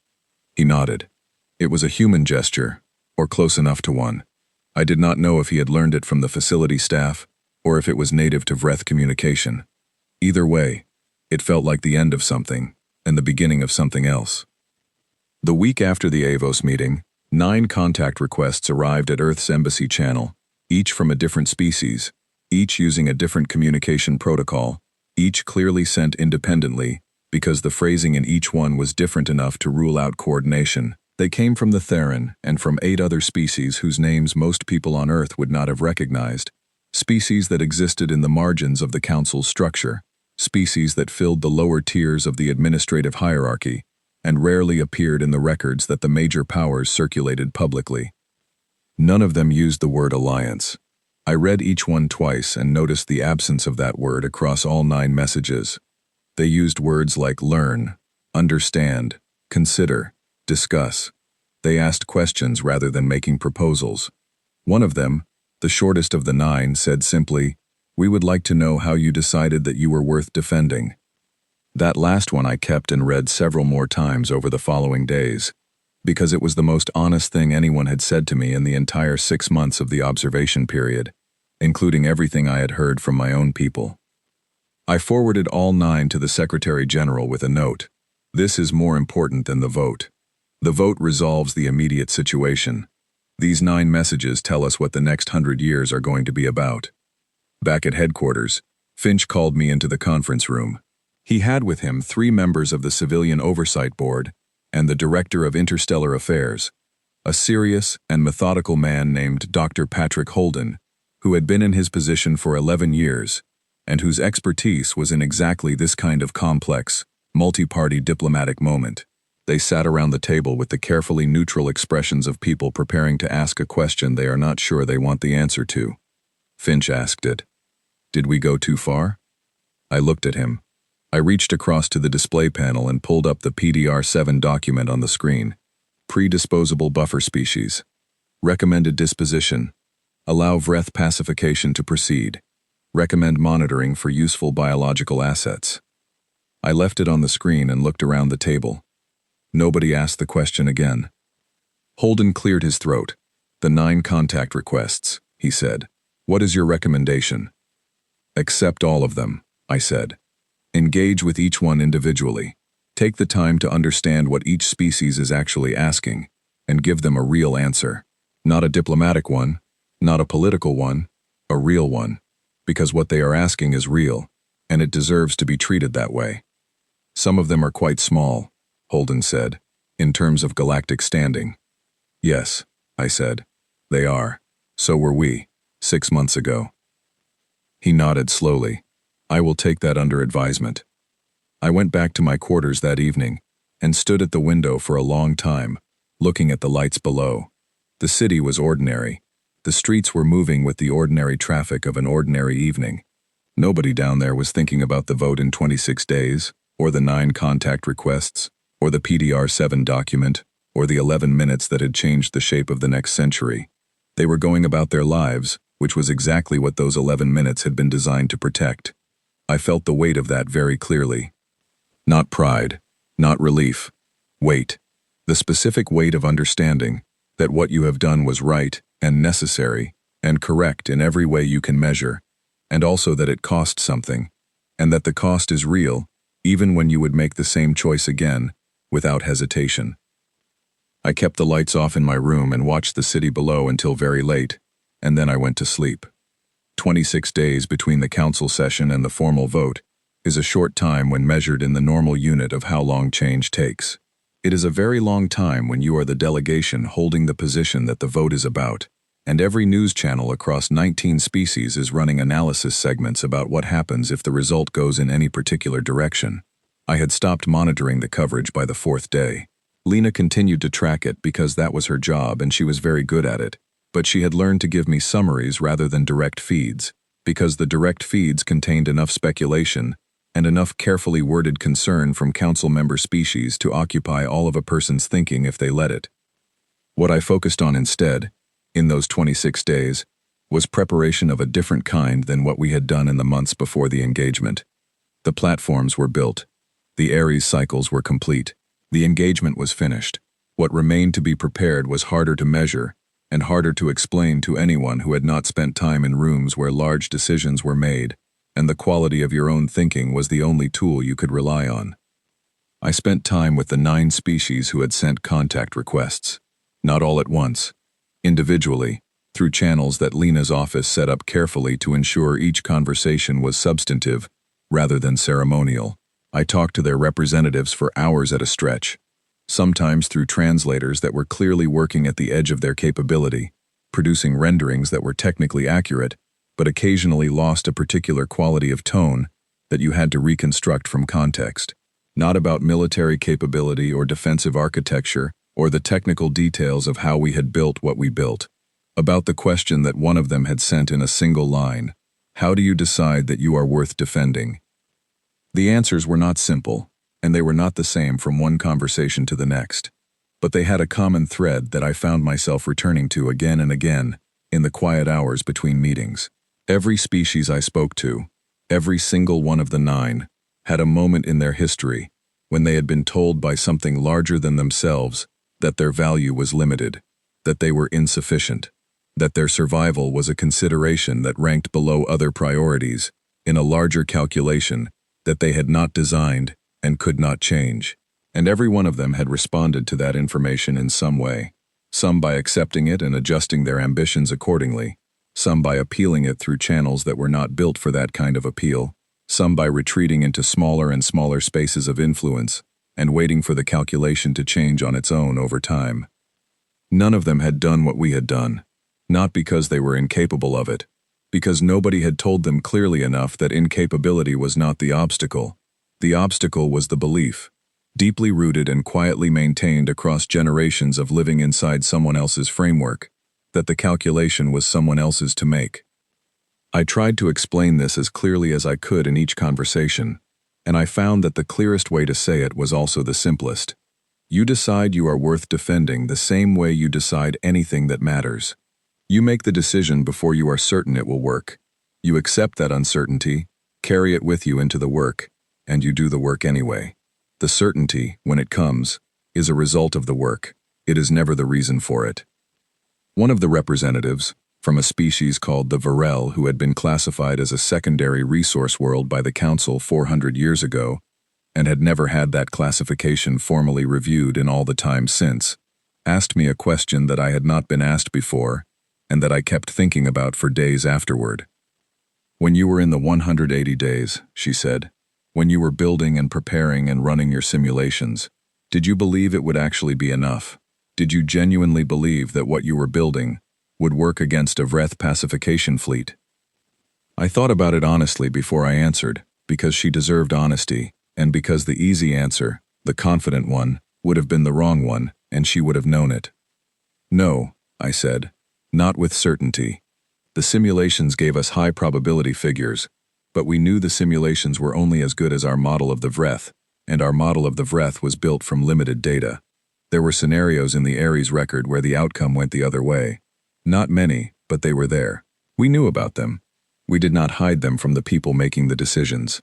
He nodded. It was a human gesture, or close enough to one. I did not know if he had learned it from the facility staff, or if it was native to Vreth communication. Either way, it felt like the end of something, and the beginning of something else. The week after the Avos meeting, 9 contact requests arrived at Earth's embassy channel, each from a different species, each using a different communication protocol, each clearly sent independently, because the phrasing in each one was different enough to rule out coordination. They came from the Theran and from 8 other species whose names most people on Earth would not have recognized, species that existed in the margins of the Council's structure, species that filled the lower tiers of the administrative hierarchy, and rarely appeared in the records that the major powers circulated publicly. None of them used the word alliance. I read each one twice and noticed the absence of that word across all 9 messages. They used words like learn, understand, consider, discuss. They asked questions rather than making proposals. One of them, the shortest of the 9, said simply, "We would like to know how you decided that you were worth defending." That last one I kept and read several more times over the following days, because it was the most honest thing anyone had said to me in the entire 6 months of the observation period, including everything I had heard from my own people. I forwarded all 9 to the Secretary General with a note. This is more important than the vote. The vote resolves the immediate situation. These 9 messages tell us what the next 100 years are going to be about. Back at headquarters, Finch called me into the conference room. He had with him 3 members of the Civilian Oversight Board and the Director of Interstellar Affairs, a serious and methodical man named Dr. Patrick Holden, who had been in his position for 11 years, and whose expertise was in exactly this kind of complex, multi-party diplomatic moment. They sat around the table with the carefully neutral expressions of people preparing to ask a question they are not sure they want the answer to. Finch asked it. Did we go too far? I looked at him. I reached across to the display panel and pulled up the PDR-7 document on the screen. Predisposable buffer species. Recommended disposition. Allow Vreth pacification to proceed. Recommend monitoring for useful biological assets. I left it on the screen and looked around the table. Nobody asked the question again. Holden cleared his throat. The 9 contact requests, he said. What is your recommendation? Accept all of them, I said. Engage with each one individually. Take the time to understand what each species is actually asking, and give them a real answer. Not a diplomatic one, not a political one, a real one. Because what they are asking is real, and it deserves to be treated that way. Some of them are quite small, Holden said, in terms of galactic standing. Yes, I said. They are. So were we, 6 months ago. He nodded slowly. I will take that under advisement. I went back to my quarters that evening and stood at the window for a long time, looking at the lights below. The city was ordinary. The streets were moving with the ordinary traffic of an ordinary evening. Nobody down there was thinking about the vote in 26 days, or the 9 contact requests, or the PDR-7 document, or the 11 minutes that had changed the shape of the next century. They were going about their lives, which was exactly what those 11 minutes had been designed to protect. I felt the weight of that very clearly. Not pride, not relief. Weight. The specific weight of understanding that what you have done was right and necessary and correct in every way you can measure, and also that it cost something, and that the cost is real, even when you would make the same choice again, without hesitation. I kept the lights off in my room and watched the city below until very late, and then I went to sleep. 26 days between the council session and the formal vote is a short time when measured in the normal unit of how long change takes. It is a very long time when you are the delegation holding the position that the vote is about, and every news channel across 19 species is running analysis segments about what happens if the result goes in any particular direction. I had stopped monitoring the coverage by the 4th day. Lena continued to track it because that was her job and she was very good at it, but she had learned to give me summaries rather than direct feeds, because the direct feeds contained enough speculation and enough carefully worded concern from council member species to occupy all of a person's thinking if they let it. What I focused on instead, in those 26 days, was preparation of a different kind than what we had done in the months before the engagement. The platforms were built. The Ares cycles were complete. The engagement was finished. What remained to be prepared was harder to measure and harder to explain to anyone who had not spent time in rooms where large decisions were made, and the quality of your own thinking was the only tool you could rely on. I spent time with the 9 species who had sent contact requests, not all at once, individually, through channels that Lena's office set up carefully to ensure each conversation was substantive rather than ceremonial. I talked to their representatives for hours at a stretch, sometimes through translators that were clearly working at the edge of their capability, producing renderings that were technically accurate, but occasionally lost a particular quality of tone that you had to reconstruct from context. Not about military capability or defensive architecture or the technical details of how we had built what we built. About the question that one of them had sent in a single line: how do you decide that you are worth defending? The answers were not simple, and they were not the same from one conversation to the next. But they had a common thread that I found myself returning to again and again in the quiet hours between meetings. Every species I spoke to, every single one of the 9, had a moment in their history when they had been told by something larger than themselves that their value was limited, that they were insufficient, that their survival was a consideration that ranked below other priorities in a larger calculation that they had not designed and could not change. And every one of them had responded to that information in some way, some by accepting it and adjusting their ambitions accordingly, some by appealing it through channels that were not built for that kind of appeal, some by retreating into smaller and smaller spaces of influence and waiting for the calculation to change on its own over time. None of them had done what we had done, not because they were incapable of it, because nobody had told them clearly enough that incapability was not the obstacle. The obstacle was the belief, deeply rooted and quietly maintained across generations of living inside someone else's framework, that the calculation was someone else's to make. I tried to explain this as clearly as I could in each conversation, and I found that the clearest way to say it was also the simplest. You decide you are worth defending the same way you decide anything that matters. You make the decision before you are certain it will work. You accept that uncertainty, carry it with you into the work, and you do the work anyway. The certainty, when it comes, is a result of the work. It is never the reason for it. One of the representatives, from a species called the Varel, who had been classified as a secondary resource world by the Council 400 years ago, and had never had that classification formally reviewed in all the time since, asked me a question that I had not been asked before, and that I kept thinking about for days afterward. When you were in the 180 days, she said, when you were building and preparing and running your simulations, did you believe it would actually be enough? Did you genuinely believe that what you were building would work against a Vreth pacification fleet? I thought about it honestly before I answered, because she deserved honesty, and because the easy answer, the confident one, would have been the wrong one, and she would have known it. No, I said, not with certainty. The simulations gave us high probability figures, but we knew the simulations were only as good as our model of the Vreth, and our model of the Vreth was built from limited data. There were scenarios in the Ares record where the outcome went the other way. Not many, but they were there. We knew about them. We did not hide them from the people making the decisions.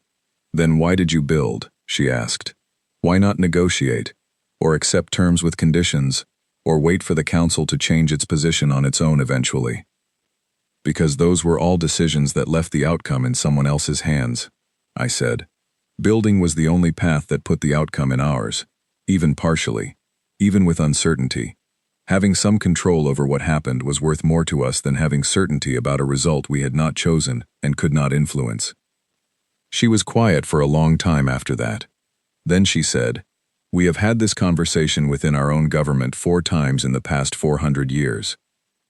Then why did you build? She asked. Why not negotiate, or accept terms with conditions, or wait for the council to change its position on its own eventually? Because those were all decisions that left the outcome in someone else's hands, I said. Building was the only path that put the outcome in ours, even partially, even with uncertainty. Having some control over what happened was worth more to us than having certainty about a result we had not chosen and could not influence. She was quiet for a long time after that. Then she said, "We have had this conversation within our own government 4 times in the past 400 years.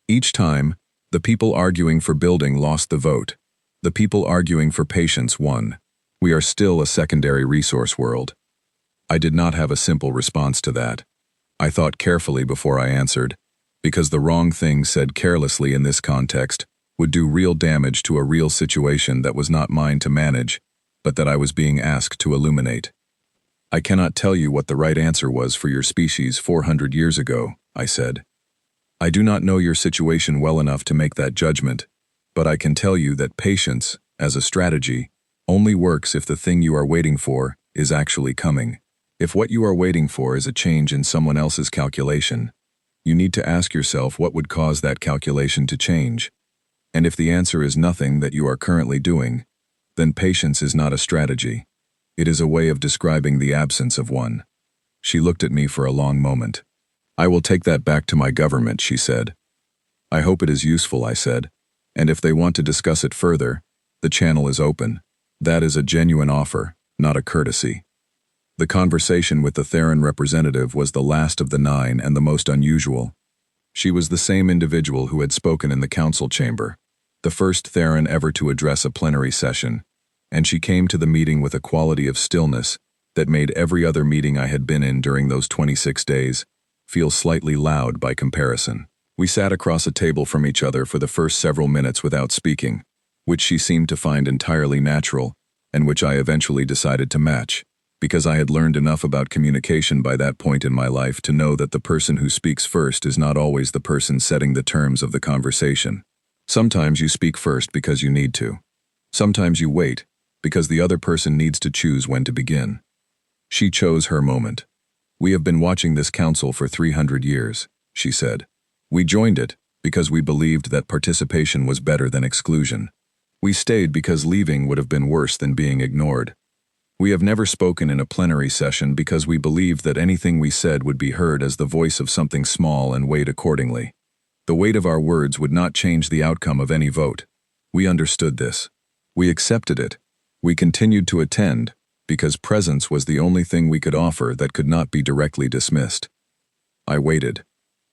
Each time, the people arguing for building lost the vote. The people arguing for patience won. We are still a secondary resource world." I did not have a simple response to that. I thought carefully before I answered, because the wrong thing said carelessly in this context would do real damage to a real situation that was not mine to manage, but that I was being asked to illuminate. I cannot tell you what the right answer was for your species 400 years ago, I said. I do not know your situation well enough to make that judgment, but I can tell you that patience, as a strategy, only works if the thing you are waiting for is actually coming. If what you are waiting for is a change in someone else's calculation, you need to ask yourself what would cause that calculation to change. And if the answer is nothing that you are currently doing, then patience is not a strategy. It is a way of describing the absence of one. She looked at me for a long moment. I will take that back to my government, she said. I hope it is useful, I said, and if they want to discuss it further, the channel is open. That is a genuine offer, not a courtesy. The conversation with the Theron representative was the last of the 9 and the most unusual. She was the same individual who had spoken in the council chamber, the first Theron ever to address a plenary session, and she came to the meeting with a quality of stillness that made every other meeting I had been in during those 26 days feel slightly loud by comparison. We sat across a table from each other for the first several minutes without speaking, which she seemed to find entirely natural, and which I eventually decided to match, because I had learned enough about communication by that point in my life to know that the person who speaks first is not always the person setting the terms of the conversation. Sometimes you speak first because you need to. Sometimes you wait, because the other person needs to choose when to begin. She chose her moment. "We have been watching this council for 300 years, she said. "We joined it because we believed that participation was better than exclusion. We stayed because leaving would have been worse than being ignored. We have never spoken in a plenary session because we believed that anything we said would be heard as the voice of something small and weighed accordingly. The weight of our words would not change the outcome of any vote. We understood this. We accepted it. We continued to attend, because presence was the only thing we could offer that could not be directly dismissed." I waited.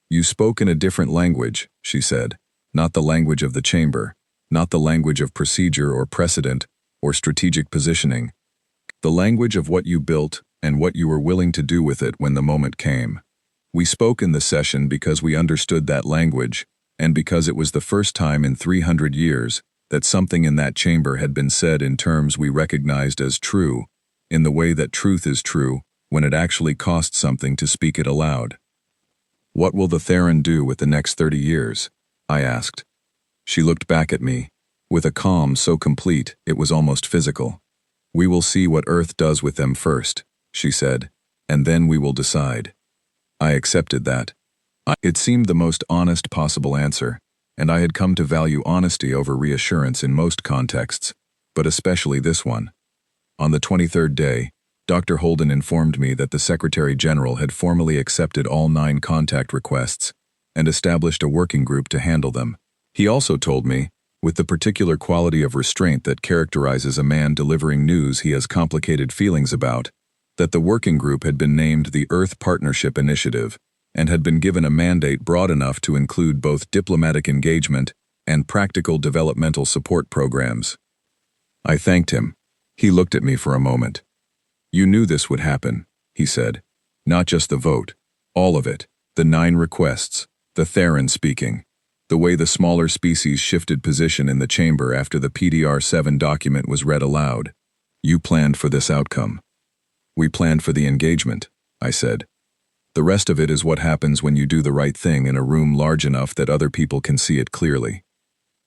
"You spoke in a different language," she said, "not the language of the chamber, not the language of procedure or precedent or strategic positioning, the language of what you built and what you were willing to do with it when the moment came. We spoke in the session because we understood that language, and because it was the first time in 300 years that something in that chamber had been said in terms we recognized as true, in the way that truth is true when it actually costs something to speak it aloud." "What will the Theron do with the next 30 years?" I asked. She looked back at me, with a calm so complete it was almost physical. "We will see what Earth does with them first," she said, "and then we will decide." I accepted that. It seemed the most honest possible answer, and I had come to value honesty over reassurance in most contexts, but especially this one. On the 23rd day, Dr. Holden informed me that the Secretary General had formally accepted all 9 contact requests and established a working group to handle them. He also told me, with the particular quality of restraint that characterizes a man delivering news he has complicated feelings about, that the working group had been named the Earth Partnership Initiative and had been given a mandate broad enough to include both diplomatic engagement and practical developmental support programs. I thanked him. He looked at me for a moment. "You knew this would happen," he said. "Not just the vote. All of it. The 9 requests. The Theron speaking. The way the smaller species shifted position in the chamber after the PDR-7 document was read aloud. You planned for this outcome." "We planned for the engagement," I said. "The rest of it is what happens when you do the right thing in a room large enough that other people can see it clearly."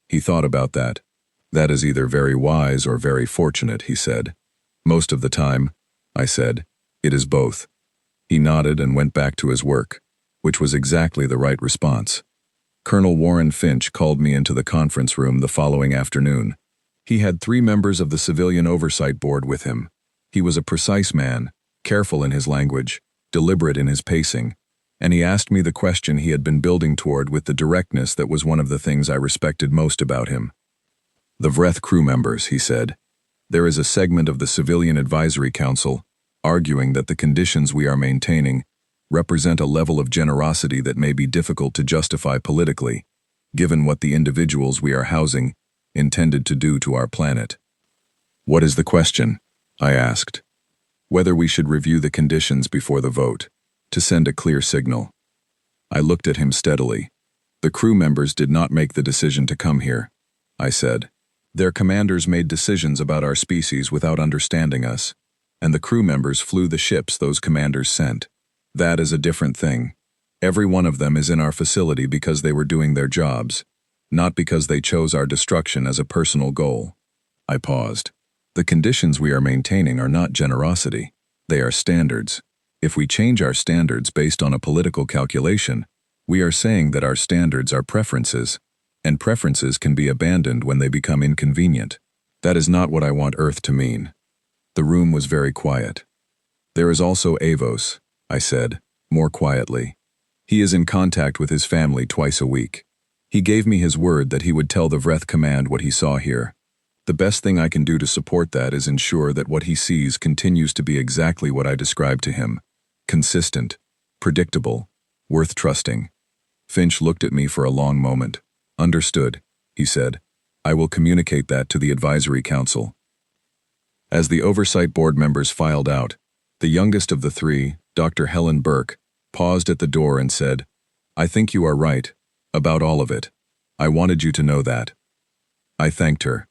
He thought about that. "That is either very wise or very fortunate," he said. "Most of the time," I said, "it is both." He nodded and went back to his work, which was exactly the right response. Colonel Warren Finch called me into the conference room the following afternoon. He had 3 members of the Civilian Oversight Board with him. He was a precise man, careful in his language, deliberate in his pacing, and he asked me the question he had been building toward with the directness that was one of the things I respected most about him. "The Vreth crew members," he said. "There is a segment of the Civilian Advisory Council arguing that the conditions we are maintaining represent a level of generosity that may be difficult to justify politically, given what the individuals we are housing intended to do to our planet." "What is the question?" I asked. "Whether we should review the conditions before the vote, to send a clear signal." I looked at him steadily. "The crew members did not make the decision to come here," I said. "Their commanders made decisions about our species without understanding us, and the crew members flew the ships those commanders sent. That is a different thing. Every one of them is in our facility because they were doing their jobs, not because they chose our destruction as a personal goal." I paused. "The conditions we are maintaining are not generosity. They are standards. If we change our standards based on a political calculation, we are saying that our standards are preferences, and preferences can be abandoned when they become inconvenient. That is not what I want Earth to mean." The room was very quiet. "There is also Avos," I said, more quietly. "He is in contact with his family twice a week. He gave me his word that he would tell the Vreth Command what he saw here. The best thing I can do to support that is ensure that what he sees continues to be exactly what I described to him. Consistent, predictable, worth trusting." Finch looked at me for a long moment. "Understood," he said. "I will communicate that to the Advisory Council." As the Oversight Board members filed out, The youngest of the three, Dr. Helen Burke, paused at the door and said, "I think you are right, about all of it. I wanted you to know that." I thanked her.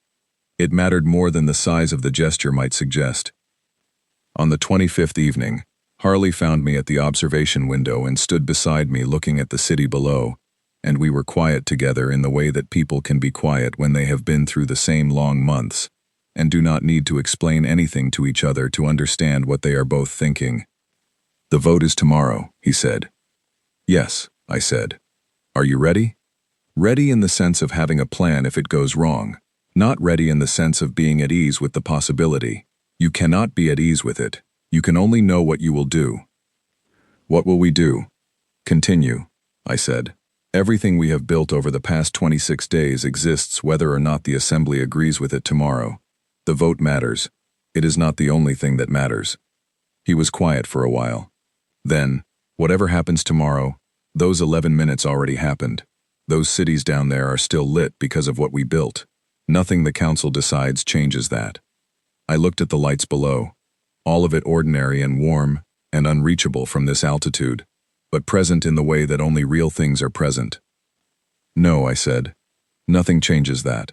It mattered more than the size of the gesture might suggest. On the 25th evening, Harley found me at the observation window and stood beside me looking at the city below, and we were quiet together in the way that people can be quiet when they have been through the same long months, and do not need to explain anything to each other to understand what they are both thinking. "The vote is tomorrow," he said. "Yes," I said. "Are you ready?" Ready in the sense of having a plan if it goes wrong, not ready in the sense of being at ease with the possibility. You cannot be at ease with it. You can only know what you will do. "What will we do?" "Continue," I said. "Everything we have built over the past 26 days exists whether or not the Assembly agrees with it tomorrow. The vote matters. It is not the only thing that matters." He was quiet for a while. Then, "Whatever happens tomorrow, those 11 minutes already happened. Those cities down there are still lit because of what we built. Nothing the council decides changes that." I looked at the lights below, all of it ordinary and warm and unreachable from this altitude, but present in the way that only real things are present. "No," I said. "Nothing changes that."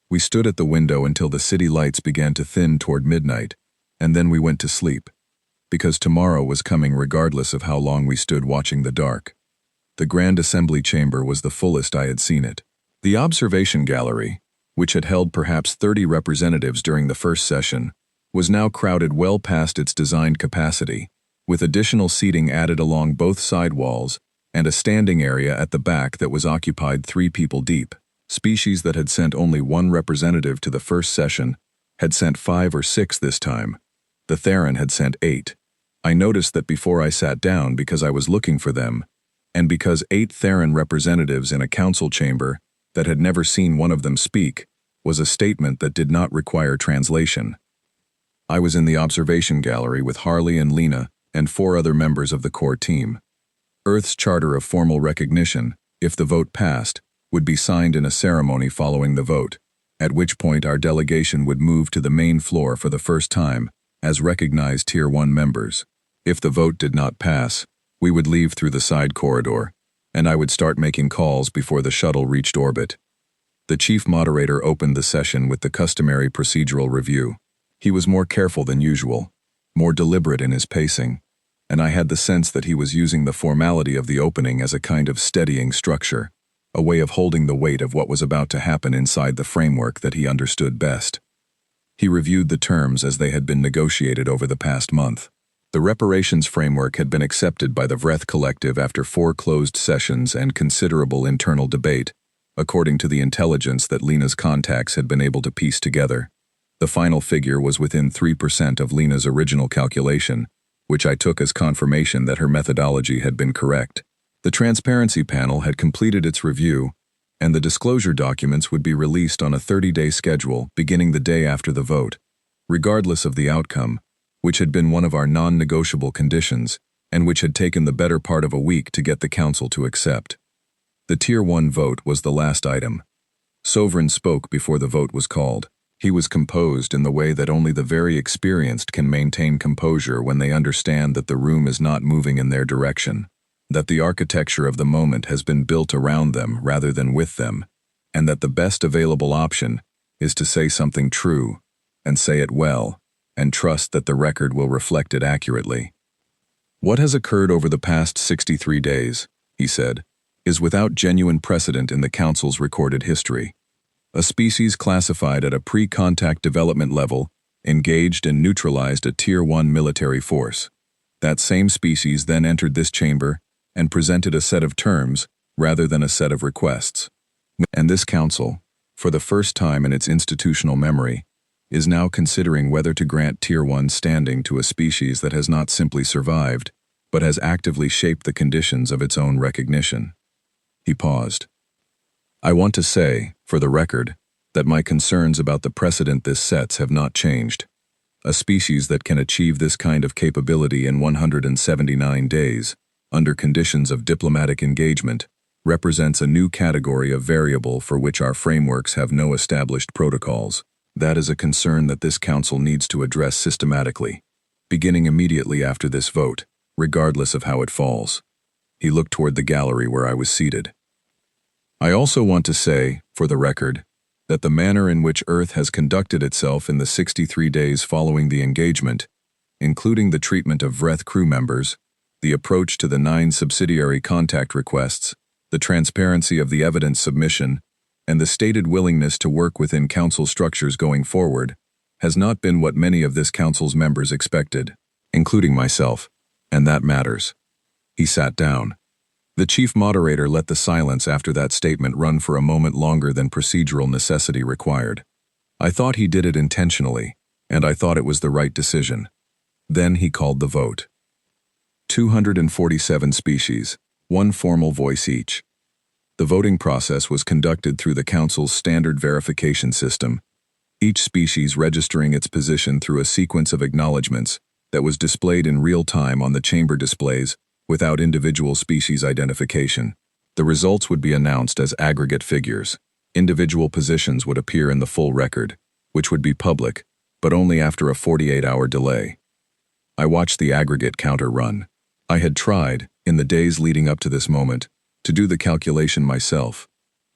We stood at the window until the city lights began to thin toward midnight, and then we went to sleep, because tomorrow was coming regardless of how long we stood watching the dark. The Grand Assembly Chamber was the fullest I had seen it. The observation gallery, which had held perhaps 30 representatives during the first session, was now crowded well past its designed capacity, with additional seating added along both side walls and a standing area at the back that was occupied 3 people deep. Species that had sent only 1 representative to the first session had sent 5 or 6 this time. The Theron had sent 8. I noticed that before I sat down because I was looking for them, and because 8 Theron representatives in a council chamber that had never seen one of them speak was a statement that did not require translation. I was in the observation gallery with Harley and Lena and 4 other members of the core team. Earth's charter of formal recognition, if the vote passed, would be signed in a ceremony following the vote, at which point our delegation would move to the main floor for the first time as recognized Tier 1 members. If the vote did not pass, we would leave through the side corridor, and I would start making calls before the shuttle reached orbit. The chief moderator opened the session with the customary procedural review. He was more careful than usual, more deliberate in his pacing, and I had the sense that he was using the formality of the opening as a kind of steadying structure, a way of holding the weight of what was about to happen inside the framework that he understood best. He reviewed the terms as they had been negotiated over the past month. The reparations framework had been accepted by the Vreth Collective after 4 closed sessions and considerable internal debate, according to the intelligence that Lena's contacts had been able to piece together. The final figure was within 3% of Lena's original calculation, which I took as confirmation that her methodology had been correct. The Transparency Panel had completed its review, and the disclosure documents would be released on a 30-day schedule beginning the day after the vote, regardless of the outcome, which had been one of our non-negotiable conditions and which had taken the better part of a week to get the council to accept. The Tier 1 vote was the last item. Sovereign spoke before the vote was called. He was composed in the way that only the very experienced can maintain composure when they understand that the room is not moving in their direction, that the architecture of the moment has been built around them rather than with them, and that the best available option is to say something true, and say it well, and trust that the record will reflect it accurately. "What has occurred over the past 63 days, he said, is without genuine precedent in the Council's recorded history. A species classified at a pre-contact development level engaged and neutralized a Tier 1 military force. That same species then entered this chamber and presented a set of terms rather than a set of requests. And this Council, for the first time in its institutional memory, is now considering whether to grant Tier 1 standing to a species that has not simply survived, but has actively shaped the conditions of its own recognition." He paused. "I want to say, for the record, that my concerns about the precedent this sets have not changed. A species that can achieve this kind of capability in 179 days, under conditions of diplomatic engagement, represents a new category of variable for which our frameworks have no established protocols. That is a concern that this Council needs to address systematically. beginning immediately after this vote, regardless of how it falls. He looked toward the gallery where I was seated. I also want to say, for the record, that the manner in which Earth has conducted itself in the 63 days following the engagement, including the treatment of Vreth crew members, the approach to the 9 subsidiary contact requests, the transparency of the evidence submission, and the stated willingness to work within Council structures going forward, has not been what many of this Council's members expected, including myself, and that matters. He sat down. The chief moderator let the silence after that statement run for a moment longer than procedural necessity required. I thought he did it intentionally, and I thought it was the right decision. Then he called the vote. 247 species, 1 formal voice each. The voting process was conducted through the Council's standard verification system, each species registering its position through a sequence of acknowledgements that was displayed in real time on the chamber displays without individual species identification. The results would be announced as aggregate figures. Individual positions would appear in the full record, which would be public, but only after a 48-hour delay. I watched the aggregate counter run. I had tried, in the days leading up to this moment, to do the calculation myself,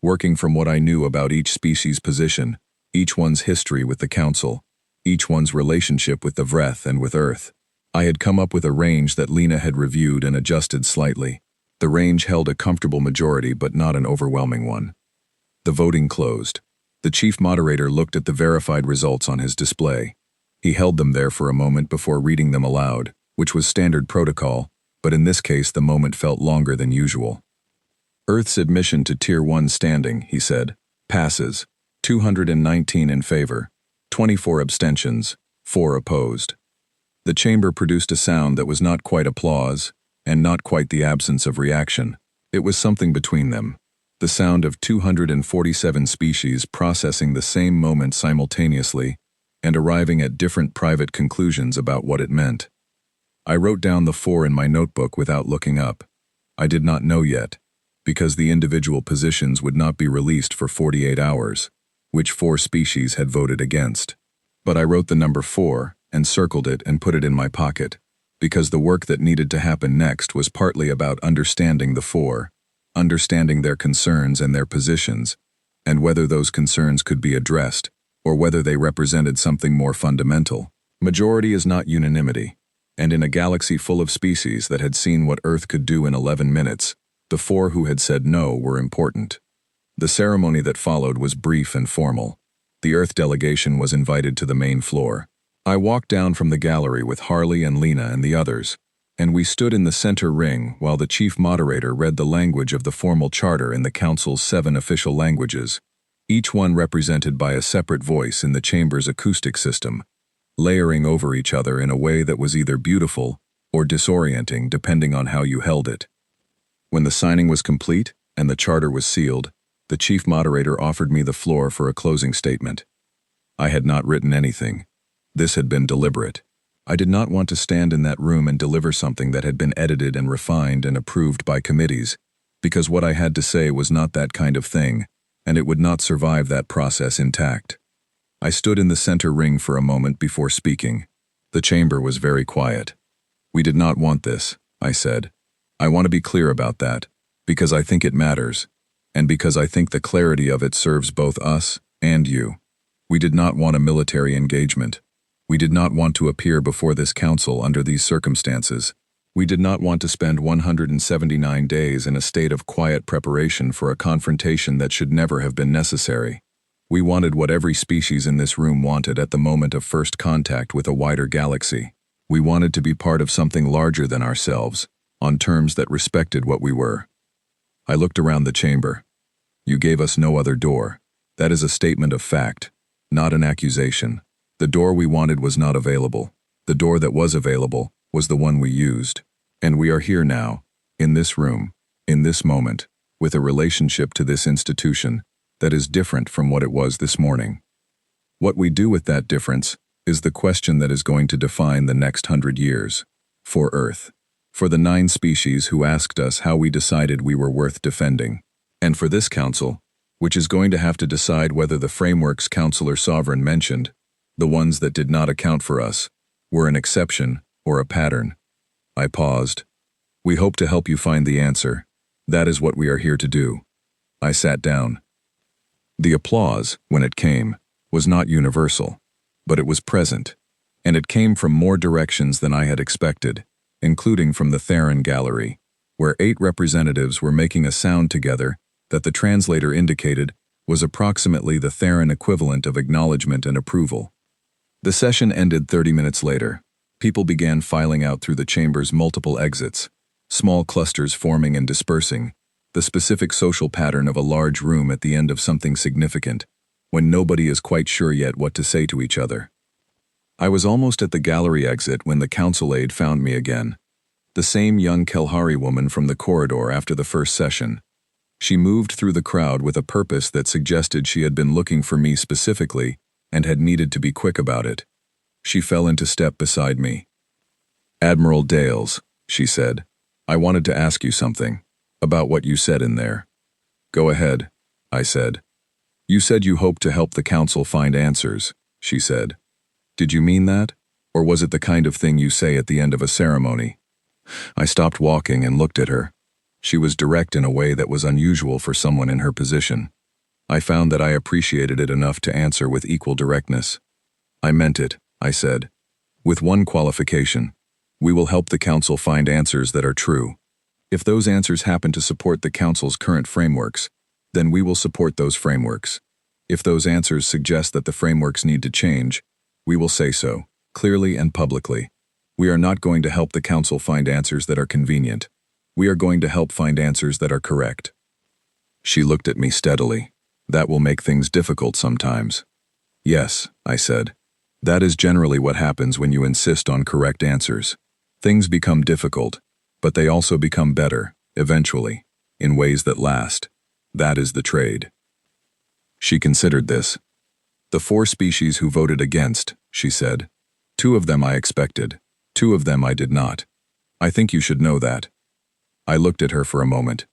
working from what I knew about each species' position, each one's history with the Council, each one's relationship with the Vreth and with Earth. I had come up with a range that Lena had reviewed and adjusted slightly. The range held a comfortable majority but not an overwhelming one. The voting closed. The chief moderator looked at the verified results on his display. He held them there for a moment before reading them aloud, which was standard protocol, but in this case the moment felt longer than usual. Earth's admission to Tier 1 standing, he said, passes. 219 in favor, 24 abstentions, 4 opposed. The chamber produced a sound that was not quite applause, and not quite the absence of reaction. It was something between them. The sound of 247 species processing the same moment simultaneously, and arriving at different private conclusions about what it meant. I wrote down the 4 in my notebook without looking up. I did not know yet, because the individual positions would not be released for 48 hours, which 4 species had voted against. But I wrote the number 4, and circled it and put it in my pocket, because the work that needed to happen next was partly about understanding the 4, understanding their concerns and their positions, and whether those concerns could be addressed, or whether they represented something more fundamental. Majority is not unanimity, and in a galaxy full of species that had seen what Earth could do in 11 minutes, the 4 who had said no were important. The ceremony that followed was brief and formal. The Earth delegation was invited to the main floor. I walked down from the gallery with Harley and Lena and the others, and we stood in the center ring while the chief moderator read the language of the formal charter in the Council's 7 official languages, each one represented by a separate voice in the chamber's acoustic system, layering over each other in a way that was either beautiful or disorienting depending on how you held it. When the signing was complete and the charter was sealed, the chief moderator offered me the floor for a closing statement. I had not written anything. This had been deliberate. I did not want to stand in that room and deliver something that had been edited and refined and approved by committees, because what I had to say was not that kind of thing, and it would not survive that process intact. I stood in the center ring for a moment before speaking. The chamber was very quiet. We did not want this, I said. I want to be clear about that, because I think it matters, and because I think the clarity of it serves both us and you. We did not want a military engagement. We did not want to appear before this council under these circumstances. We did not want to spend 179 days in a state of quiet preparation for a confrontation that should never have been necessary. We wanted what every species in this room wanted at the moment of first contact with a wider galaxy. We wanted to be part of something larger than ourselves, on terms that respected what we were. I looked around the chamber. You gave us no other door. That is a statement of fact, not an accusation. The door we wanted was not available. The door that was available was the one we used. And we are here now, in this room, in this moment, with a relationship to this institution that is different from what it was this morning. What we do with that difference is the question that is going to define the next 100 years, for Earth, for the 9 species who asked us how we decided we were worth defending, and for this council, which is going to have to decide whether the frameworks Councilor Sovereign mentioned, the ones that did not account for us, were an exception or a pattern. I paused. We hope to help you find the answer. That is what we are here to do. I sat down. The applause, when it came, was not universal, but it was present, and it came from more directions than I had expected, including from the Theron Gallery, where 8 representatives were making a sound together that the translator indicated was approximately the Theron equivalent of acknowledgement and approval. The session ended 30 minutes later. People began filing out through the chamber's multiple exits, small clusters forming and dispersing, the specific social pattern of a large room at the end of something significant, when nobody is quite sure yet what to say to each other. I was almost at the gallery exit when the council aide found me again. The same young Kelhari woman from the corridor after the first session. She moved through the crowd with a purpose that suggested she had been looking for me specifically and had needed to be quick about it. She fell into step beside me. "Admiral Dales," she said, "I wanted to ask you something about what you said in there." "Go ahead," I said. "You said you hoped to help the council find answers," she said. "Did you mean that? Or was it the kind of thing you say at the end of a ceremony?" I stopped walking and looked at her. She was direct in a way that was unusual for someone in her position. I found that I appreciated it enough to answer with equal directness. "I meant it," I said. "With one qualification. We will help the council find answers that are true. If those answers happen to support the council's current frameworks, then we will support those frameworks. If those answers suggest that the frameworks need to change, we will say so, clearly and publicly. We are not going to help the council find answers that are convenient. We are going to help find answers that are correct." She looked at me steadily. "That will make things difficult sometimes." "Yes," I said. "That is generally what happens when you insist on correct answers. Things become difficult, but they also become better, eventually, in ways that last. That is the trade." She considered this. "The 4 species who voted against," she said. "2 of them I expected. 2 of them I did not. I think you should know that." I looked at her for a moment.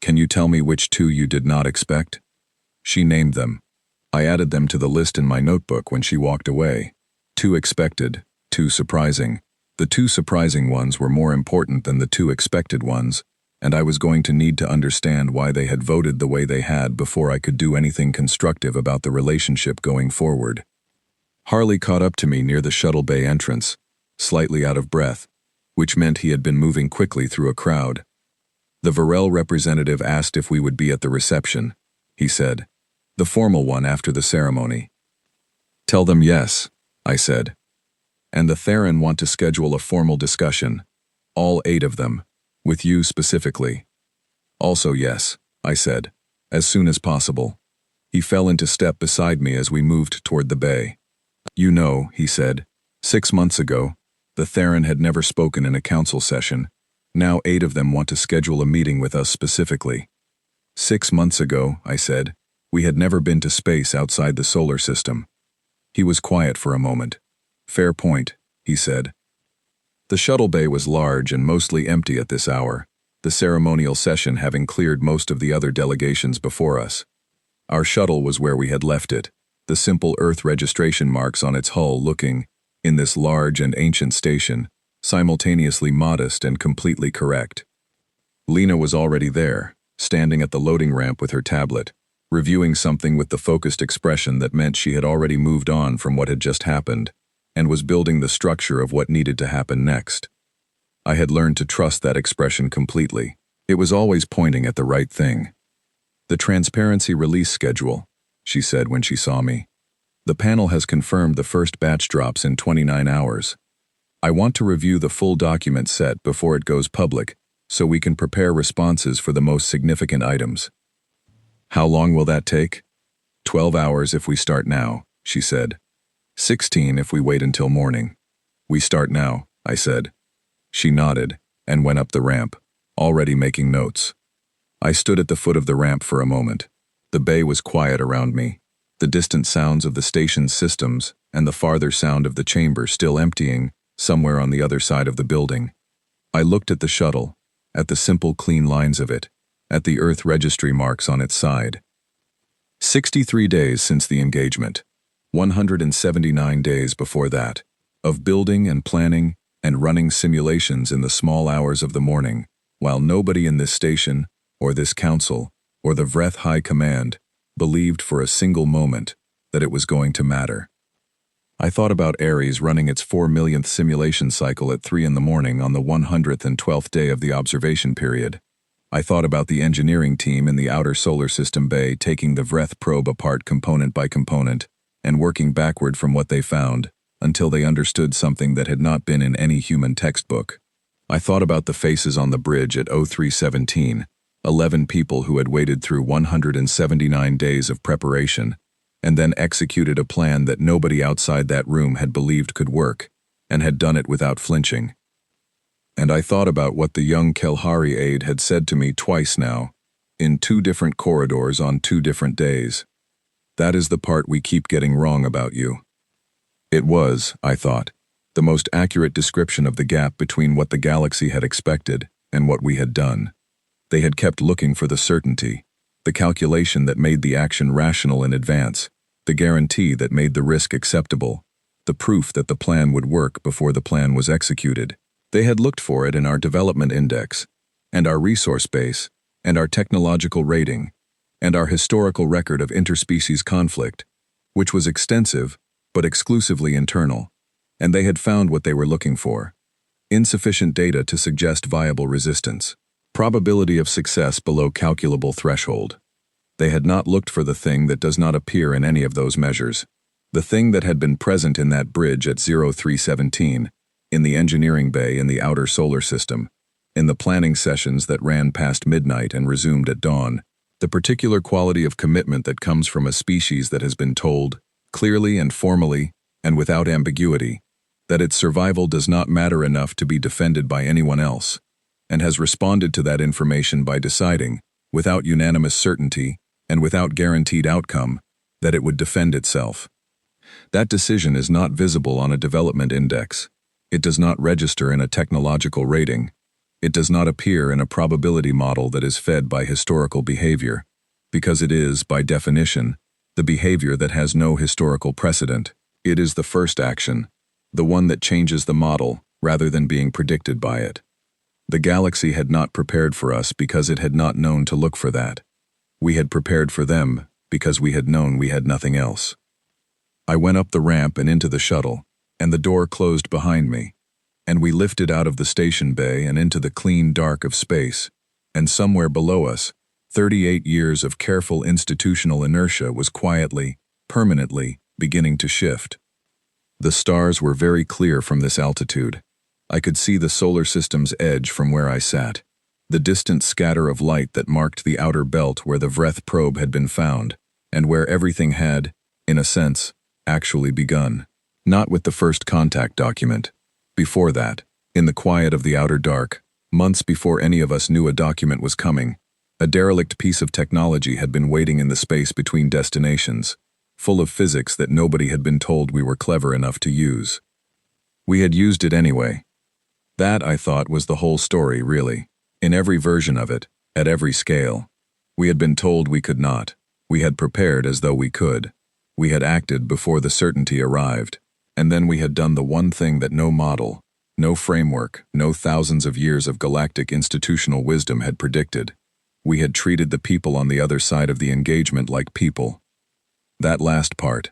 "Can you tell me which 2 you did not expect?" She named them. I added them to the list in my notebook when she walked away. 2 expected, 2 surprising. The 2 surprising ones were more important than the 2 expected ones, and I was going to need to understand why they had voted the way they had before I could do anything constructive about the relationship going forward. Harley caught up to me near the shuttle bay entrance, slightly out of breath, which meant he had been moving quickly through a crowd. The Varel representative asked if we would be at the reception, he said, the formal one after the ceremony. "Tell them yes," I said. "And the Theron want to schedule a formal discussion, all 8 of them, with you specifically." "Also yes," I said, "as soon as possible." He fell into step beside me as we moved toward the bay. "You know," he said, 6 months ago, the Theron had never spoken in a council session. Now 8 of them want to schedule a meeting with us specifically. 6 months ago, I said, we had never been to space outside the solar system. He was quiet for a moment. "Fair point," he said. The shuttle bay was large and mostly empty at this hour, the ceremonial session having cleared most of the other delegations before us. Our shuttle was where we had left it, the simple Earth registration marks on its hull looking, in this large and ancient station, simultaneously modest and completely correct. Lena was already there, standing at the loading ramp with her tablet, reviewing something with the focused expression that meant she had already moved on from what had just happened, and was building the structure of what needed to happen next. I had learned to trust that expression completely. It was always pointing at the right thing. "The transparency release schedule," she said when she saw me. "The panel has confirmed the first batch drops in 29 hours. I want to review the full document set before it goes public, so we can prepare responses for the most significant items." "How long will that take?" 12 hours if we start now," she said. 16 if we wait until morning. "We start now," I said. She nodded and went up the ramp, already making notes. I stood at the foot of the ramp for a moment. The bay was quiet around me, the distant sounds of the station's systems and the farther sound of the chamber still emptying somewhere on the other side of the building. I looked at the shuttle, at the simple clean lines of it, at the Earth registry marks on its side. 63 days since the engagement. 179 days before that. of building and planning and running simulations in the small hours of the morning, while nobody in this station, or this council, or the Vreth High Command believed for a single moment that it was going to matter. I thought about Ares running its 4 millionth simulation cycle at 3 in the morning on the 112th day of the observation period. I thought about the engineering team in the outer solar system bay taking the Vreth probe apart component by component and working backward from what they found until they understood something that had not been in any human textbook. I thought about the faces on the bridge at 0317, 11 people who had waded through 179 days of preparation and then executed a plan that nobody outside that room had believed could work, and had done it without flinching. And I thought about what the young Kelhari aide had said to me twice now, in 2 different corridors on 2 different days. That is the part we keep getting wrong about you. It was, I thought, the most accurate description of the gap between what the galaxy had expected and what we had done. They had kept looking for the certainty, the calculation that made the action rational in advance, the guarantee that made the risk acceptable, the proof that the plan would work before the plan was executed. They had looked for it in our development index, and our resource base, and our technological rating, and our historical record of interspecies conflict, which was extensive but exclusively internal, and they had found what they were looking for: insufficient data to suggest viable resistance. Probability of success below calculable threshold. They had not looked for the thing that does not appear in any of those measures. The thing that had been present in that bridge at 0317, in the engineering bay in the outer solar system, in the planning sessions that ran past midnight and resumed at dawn, the particular quality of commitment that comes from a species that has been told, clearly and formally, and without ambiguity, that its survival does not matter enough to be defended by anyone else, and has responded to that information by deciding, without unanimous certainty and without guaranteed outcome, that it would defend itself. That decision is not visible on a development index. It does not register in a technological rating. It does not appear in a probability model that is fed by historical behavior, because it is, by definition, the behavior that has no historical precedent. It is the first action, the one that changes the model rather than being predicted by it. The galaxy had not prepared for us because it had not known to look for that. We had prepared for them because we had known we had nothing else. I went up the ramp and into the shuttle, and the door closed behind me, and we lifted out of the station bay and into the clean dark of space, and somewhere below us, 38 years of careful institutional inertia was quietly, permanently, beginning to shift. The stars were very clear from this altitude. I could see the solar system's edge from where I sat, the distant scatter of light that marked the outer belt where the Vreth probe had been found, and where everything had, in a sense, actually begun. Not with the first contact document. Before that, in the quiet of the outer dark, months before any of us knew a document was coming, a derelict piece of technology had been waiting in the space between destinations, full of physics that nobody had been told we were clever enough to use. We had used it anyway. That, I thought, was the whole story, really. In every version of it, at every scale. We had been told we could not. We had prepared as though we could. We had acted before the certainty arrived. And then we had done the one thing that no model, no framework, no thousands of years of galactic institutional wisdom had predicted. We had treated the people on the other side of the engagement like people. That last part,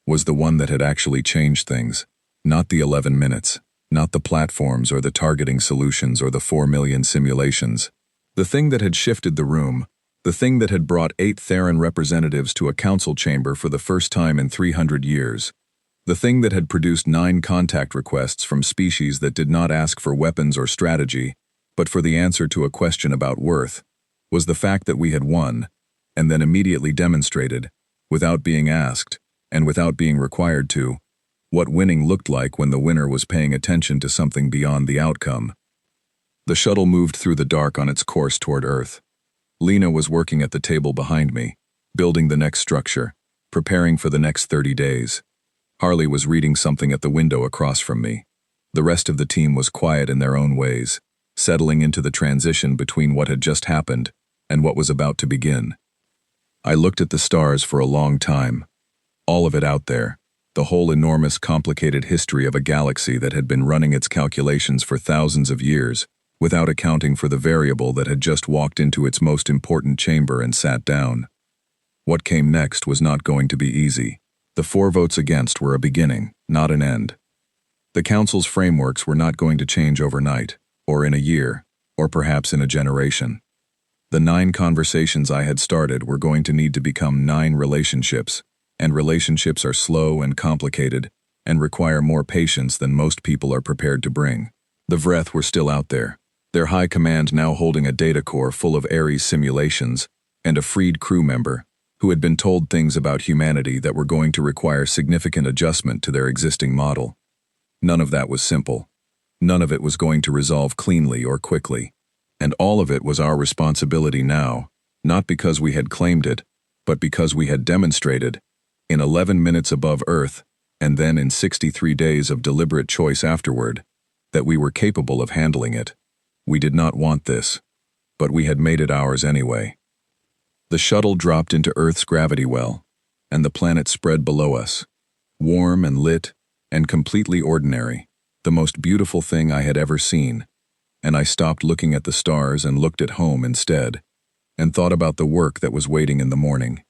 was the one that had actually changed things, not the 11 minutes. Not the platforms or the targeting solutions or the 4 million simulations. The thing that had shifted the room, the thing that had brought 8 Theran representatives to a council chamber for the first time in 300 years. The thing that had produced 9 contact requests from species that did not ask for weapons or strategy, but for the answer to a question about worth, was the fact that we had won, and then immediately demonstrated, without being asked, and without being required to, what winning looked like when the winner was paying attention to something beyond the outcome. The shuttle moved through the dark on its course toward Earth. Lena was working at the table behind me, building the next structure, preparing for the next 30 days. Harley was reading something at the window across from me. The rest of the team was quiet in their own ways, settling into the transition between what had just happened and what was about to begin. I looked at the stars for a long time, all of it out there, the whole enormous, complicated history of a galaxy that had been running its calculations for thousands of years, without accounting for the variable that had just walked into its most important chamber and sat down. What came next was not going to be easy. The 4 votes against were a beginning, not an end. The Council's frameworks were not going to change overnight, or in a year, or perhaps in a generation. The 9 conversations I had started were going to need to become 9 relationships, and relationships are slow and complicated, and require more patience than most people are prepared to bring. The Vreth were still out there, their high command now holding a data core full of Ares simulations, and a freed crew member, who had been told things about humanity that were going to require significant adjustment to their existing model. None of that was simple. None of it was going to resolve cleanly or quickly. And all of it was our responsibility now, not because we had claimed it, but because we had demonstrated, in 11 minutes above Earth, and then in 63 days of deliberate choice afterward, that we were capable of handling it. We did not want this, but we had made it ours anyway. The shuttle dropped into Earth's gravity well, and the planet spread below us, warm and lit and completely ordinary, the most beautiful thing I had ever seen, and I stopped looking at the stars and looked at home instead, and thought about the work that was waiting in the morning.